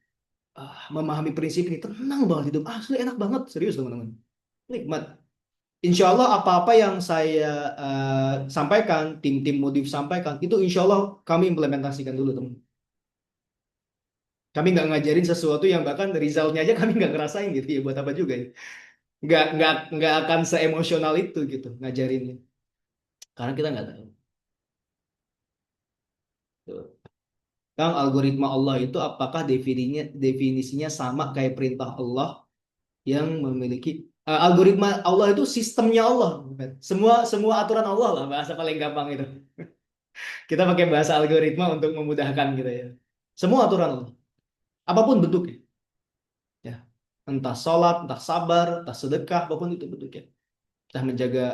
memahami prinsip ini, tenang banget hidup. Asli enak banget, serius teman-teman. Nikmat. Insya Allah apa-apa yang saya sampaikan, tim-tim Modif sampaikan, itu insya Allah kami implementasikan dulu teman. Kami nggak ngajarin sesuatu yang bahkan resultnya aja kami nggak ngerasain gitu ya, buat apa juga ya. Nggak akan seemosional itu gitu ngajarinnya. Karena kita nggak tahu. Tuh. Kang, algoritma Allah itu apakah definisinya sama kayak perintah Allah yang memiliki algoritma Allah itu sistemnya Allah. Semua aturan Allah lah, bahasa paling gampang itu. Kita pakai bahasa algoritma untuk memudahkan gitu ya. Semua aturan Allah. Apapun bentuknya. Ya. Entah sholat, entah sabar, entah sedekah, apapun itu bentuknya. Entah menjaga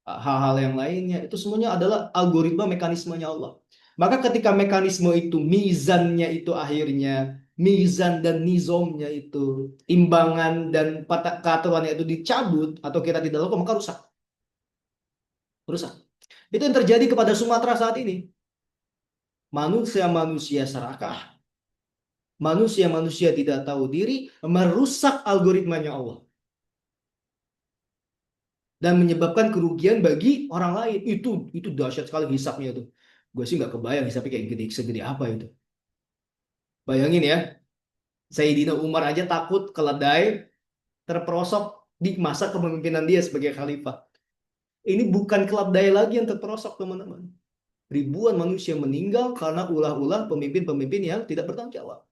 hal-hal yang lainnya. Itu semuanya adalah algoritma mekanismenya Allah. Maka ketika mekanisme itu, mizannya itu akhirnya, mizan dan nizomnya itu, timbangan dan keaturannya itu dicabut, atau kita tidak lakukan, maka rusak. Rusak. Itu yang terjadi kepada Sumatera saat ini. Manusia-manusia serakah, manusia-manusia tidak tahu diri, merusak algoritmanya Allah. Dan menyebabkan kerugian bagi orang lain. Itu dahsyat sekali hisapnya itu. Gue sih nggak kebayang hisapnya kayak gede, segede apa itu. Bayangin ya, Sayyidina Umar aja takut keledai terperosok di masa kepemimpinan dia sebagai khalifah. Ini bukan keledai lagi yang terperosok, teman-teman. Ribuan manusia meninggal karena ulah-ulah pemimpin-pemimpin yang tidak bertanggung jawab.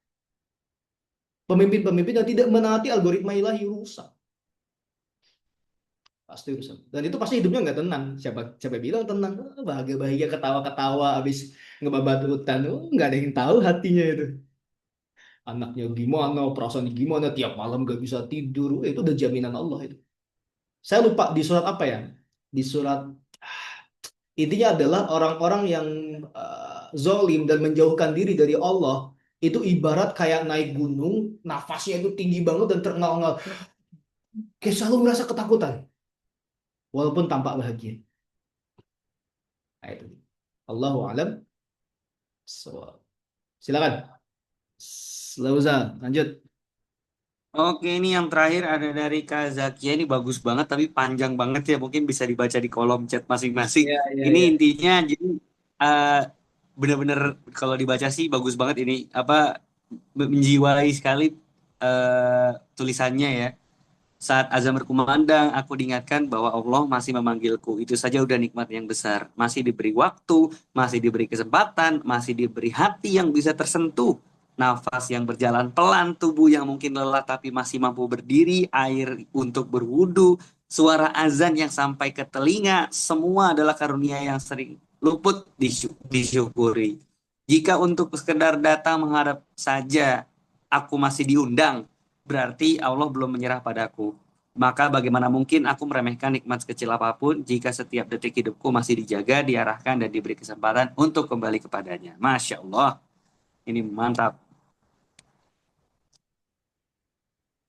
Pemimpin-pemimpin yang tidak menaati algoritma ilahi, rusak. Pasti rusak. Dan itu pasti hidupnya nggak tenang. Siapa bilang tenang? Bahagia-bahagia, ketawa-ketawa, habis ngebabat hutan. Nggak ada yang tahu hatinya itu. Anaknya gimana, perasaan gimana, tiap malam nggak bisa tidur. Itu udah jaminan Allah itu. Saya lupa di surat apa ya? Di surat intinya adalah orang-orang yang zolim dan menjauhkan diri dari Allah itu ibarat kayak naik gunung, nafasnya itu tinggi banget dan terengal-engal. Kayak selalu merasa ketakutan, walaupun tampak bahagia. Nah, itu. Allahu a'lam. Silakan. Lauza, lanjut. Oke, ini yang terakhir ada dari Kak Zakia. Ini bagus banget, tapi panjang banget ya. Mungkin bisa dibaca di kolom chat masing-masing. Ya, ya, Ini ya. intinya, jadi eh, bener-bener kalau dibaca sih bagus banget ini. Apa menjiwai sekali tulisannya ya. Saat azan berkumandang, aku diingatkan bahwa Allah masih memanggilku. Itu saja udah nikmat yang besar. Masih diberi waktu, masih diberi kesempatan, masih diberi hati yang bisa tersentuh. Nafas yang berjalan pelan, tubuh yang mungkin lelah tapi masih mampu berdiri, air untuk berwudu, suara azan yang sampai ke telinga, semua adalah karunia yang sering luput disyukuri. Jika untuk sekedar datang menghadap saja aku masih diundang, berarti Allah belum menyerah padaku. Maka bagaimana mungkin aku meremehkan nikmat sekecil apapun jika setiap detik hidupku masih dijaga, diarahkan, dan diberi kesempatan untuk kembali kepadanya. Masya Allah. Ini mantap.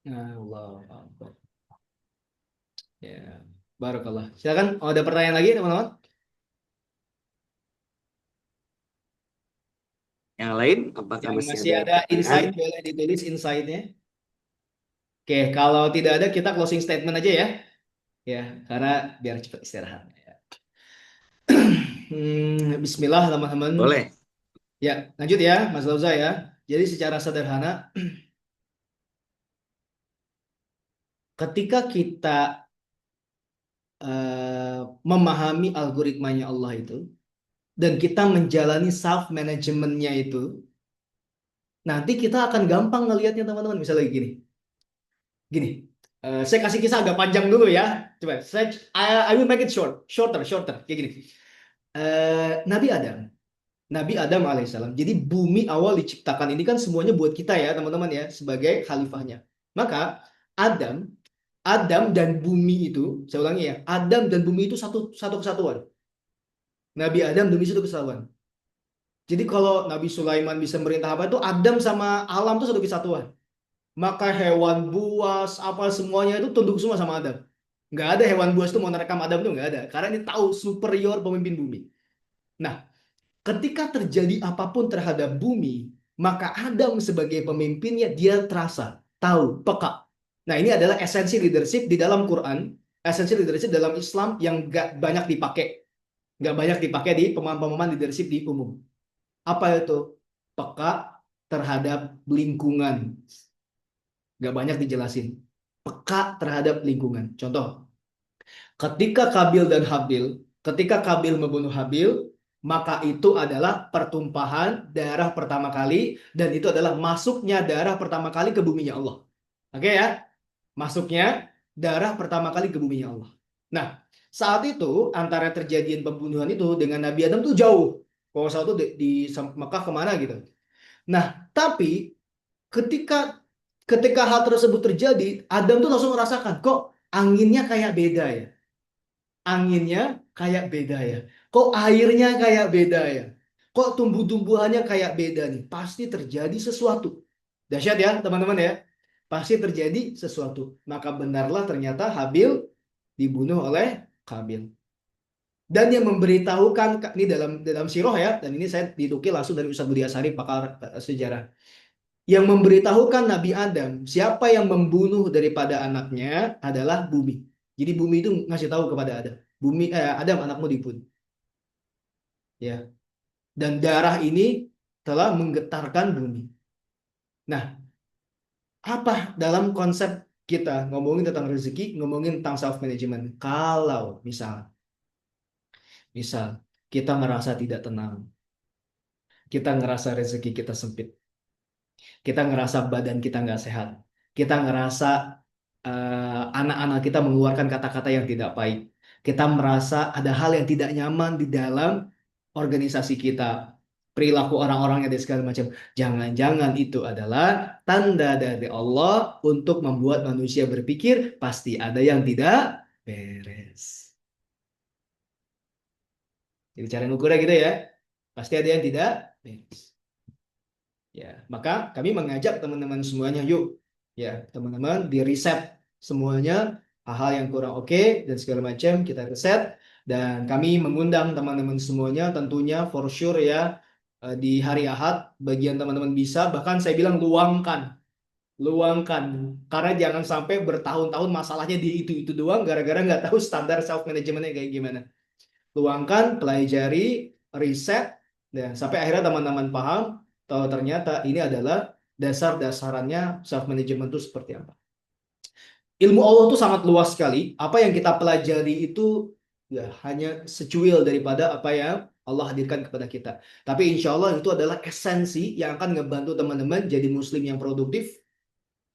Allah Akbar. Ya, barakallah. Silakan, ada pertanyaan lagi teman-teman? Yang lain, apakah Yang masih masih ada ada insight, pertanyaan? boleh ditulis insight-nya. Oke, kalau tidak ada kita closing statement aja ya. Ya, karena biar cepat istirahat. Ya. Bismillah teman-teman. Boleh. Ya, lanjut ya Mas Lauza ya. Jadi secara sederhana, ketika kita memahami algoritmanya Allah itu, dan kita menjalani self managementnya itu, nanti kita akan gampang ngelihatnya teman-teman. Misalnya gini, gini. Saya kasih kisah agak panjang dulu ya. Coba, I will make it shorter, kayak gini. Nabi Adam, Nabi Adam alaihissalam. Jadi bumi awal diciptakan ini kan semuanya buat kita ya teman-teman ya, sebagai khalifahnya. Maka Adam, Adam dan bumi itu, saya ulangi ya, Adam dan bumi itu satu kesatuan. Nabi Adam dan bumi itu satu kesatuan. Jadi kalau Nabi Sulaiman bisa merintah apa itu, Adam sama alam itu satu kesatuan. Maka hewan buas, apa semuanya itu tunduk semua sama Adam. Nggak ada hewan buas itu mau nerekam Adam itu nggak ada. Karena ini tahu superior pemimpin bumi. Nah, ketika terjadi apapun terhadap bumi, maka Adam sebagai pemimpinnya dia terasa, tahu, peka. Nah, ini adalah esensi leadership di dalam Quran, esensi leadership dalam Islam yang nggak banyak dipakai. Nggak banyak dipakai di pemahaman-pemahaman leadership di umum. Apa itu? Peka terhadap lingkungan. Nggak banyak dijelasin. Peka terhadap lingkungan. Contoh, ketika Kabil membunuh Habil, maka itu adalah pertumpahan darah pertama kali, dan itu adalah masuknya darah pertama kali ke buminya Allah. Oke ya? Masuknya darah pertama kali ke buminya Allah. Nah, saat itu antara terjadian pembunuhan itu dengan Nabi Adam tuh jauh. Kalau saat itu di Mekah kemana gitu. Nah, tapi ketika hal tersebut terjadi, Adam tuh langsung merasakan kok anginnya kayak beda ya. Anginnya kayak beda ya. Kok airnya kayak beda ya. Kok tumbuh-tumbuhannya kayak beda nih. Pasti terjadi sesuatu. Dahsyat ya teman-teman ya. Pasti terjadi sesuatu. Maka benarlah ternyata Habil dibunuh oleh Kabil. Dan yang memberitahukan, ini dalam sirah ya, dan ini saya ditukil langsung dari Ustaz Budi Asari, pakar sejarah. Yang memberitahukan Nabi Adam, siapa yang membunuh daripada anaknya adalah bumi. Jadi bumi itu ngasih tahu kepada Adam, Adam anakmu dibunuh. Ya. Dan darah ini telah menggetarkan bumi. Nah, apa dalam konsep kita ngomongin tentang rezeki, ngomongin tentang self management? Kalau misal kita ngerasa tidak tenang, kita ngerasa rezeki kita sempit, kita ngerasa badan kita nggak sehat, kita ngerasa anak-anak kita mengeluarkan kata-kata yang tidak baik, kita merasa ada hal yang tidak nyaman di dalam organisasi kita, perilaku orang-orangnya dan segala macam. Jangan-jangan itu adalah tanda dari Allah untuk membuat manusia berpikir pasti ada yang tidak beres. Jadi cara ngukurnya gitu ya, pasti ada yang tidak beres. Ya, maka kami mengajak teman-teman semuanya, yuk, ya teman-teman di riset semuanya hal-hal yang kurang oke dan segala macam kita riset, dan kami mengundang teman-teman semuanya tentunya for sure ya di hari Ahad bagian teman-teman bisa, bahkan saya bilang luangkan karena jangan sampai bertahun-tahun masalahnya di itu doang gara-gara nggak tahu standar self managementnya kayak gimana. Luangkan, pelajari, riset, dan sampai akhirnya teman-teman paham tahu ternyata ini adalah dasar-dasarannya self management itu seperti apa. Ilmu Allah itu sangat luas sekali. Apa yang kita pelajari itu ya hanya secuil daripada apa yang Allah hadirkan kepada kita. Tapi insya Allah itu adalah esensi yang akan ngebantu teman-teman jadi muslim yang produktif,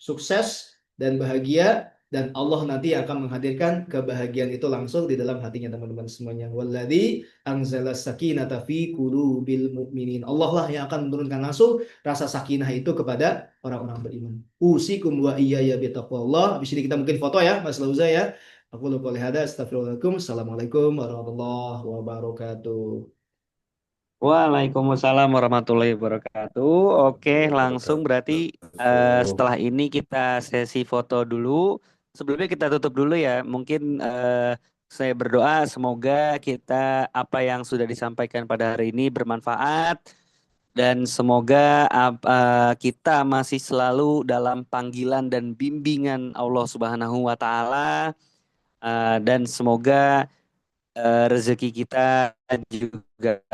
sukses, dan bahagia. Dan Allah nanti akan menghadirkan kebahagiaan itu langsung di dalam hatinya teman-teman semuanya. Walladzi anzala sakinata fi qulubil mu'minin. Allah lah yang akan menurunkan langsung rasa sakinah itu kepada orang-orang beriman. Usikum wa iyaya bitaqwallah. Habis ini kita mungkin foto ya, Mas Lauza ya. Aku lupa lihada, astagfirullahaladzim. Assalamualaikum warahmatullahi wabarakatuh. Waalaikumsalam warahmatullahi wabarakatuh. Oke, langsung berarti setelah ini kita sesi foto dulu. Sebelumnya kita tutup dulu ya. Mungkin saya berdoa semoga kita apa yang sudah disampaikan pada hari ini bermanfaat Dan semoga kita masih selalu dalam panggilan dan bimbingan Allah Subhanahu wa Ta'ala. Dan semoga rezeki kita juga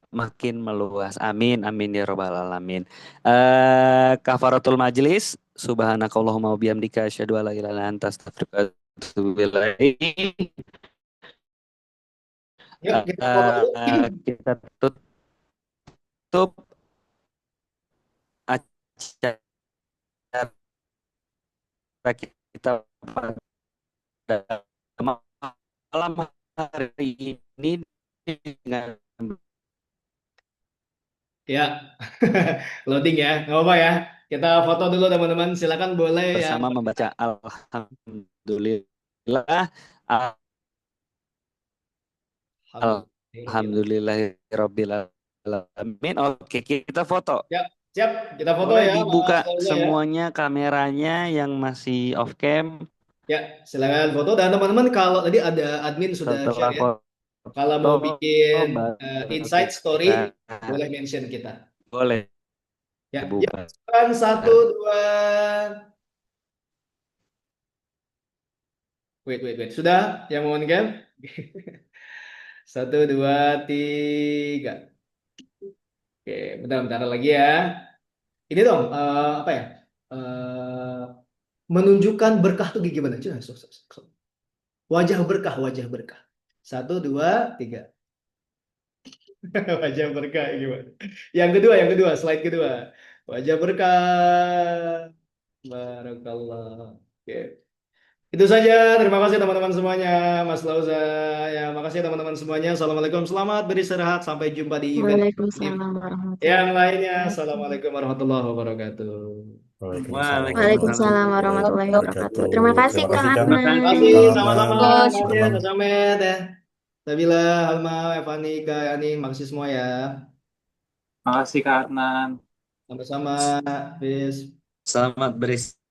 makin meluas. Amin, amin ya robbal alamin. Kafaratul majlis. Subhanakallahumma wa bihamdika asyhadu an la ilaha illa anta astaghfiruka wa atubu ilaik. Yuk, kita foto dulu. Kita tutup acara kita pada malam hari ini dengan Ya, loading ya, nggak apa-apa ya. Kita foto dulu teman-teman. Silakan boleh ya. bersama membaca Alhamdulillah, Alhamdulillahirabbil alamin. Oke, kita foto. Siap, siap. Kita foto Boleh ya, Mas dibuka Fauza ya. semuanya kameranya yang masih off cam. Ya, silakan foto. Dan teman-teman, kalau tadi ada admin sudah Setelah share ya. foto Kalau mau bikin baru insight story, kita boleh mention kita. boleh Ya, buka. kan 1, 2. Wait. Sudah yang mau on-cam? 1, 2, 3. Oke, bentar lagi ya. Ini dong, apa ya? Menunjukkan berkah tuh gimana? Coba, wajah berkah. 1, 2, 3. Wajah berkah gimana? Yang kedua, slide kedua. Wajah berkah. Barakallah. Oke. Itu saja. Terima kasih teman-teman semuanya. Mas Lauza. Ya, makasih teman-teman semuanya. Assalamualaikum. Selamat beristirahat. Sampai jumpa di event Waalaikumsalam warahmatullahi yang lainnya. wabarakatuh. Assalamualaikum warahmatullahi wabarakatuh. Waalaikumsalam warahmatullahi wabarakatuh. Terima kasih Kang Terima Adnan. kasih, sama-sama. Bos. Mas Ahmed ya. Nabila, Alma, Evani, Kak Yani, makasih semua ya. Makasih Kak Adnan. Sama-sama. Peace. Selamat beristirahat.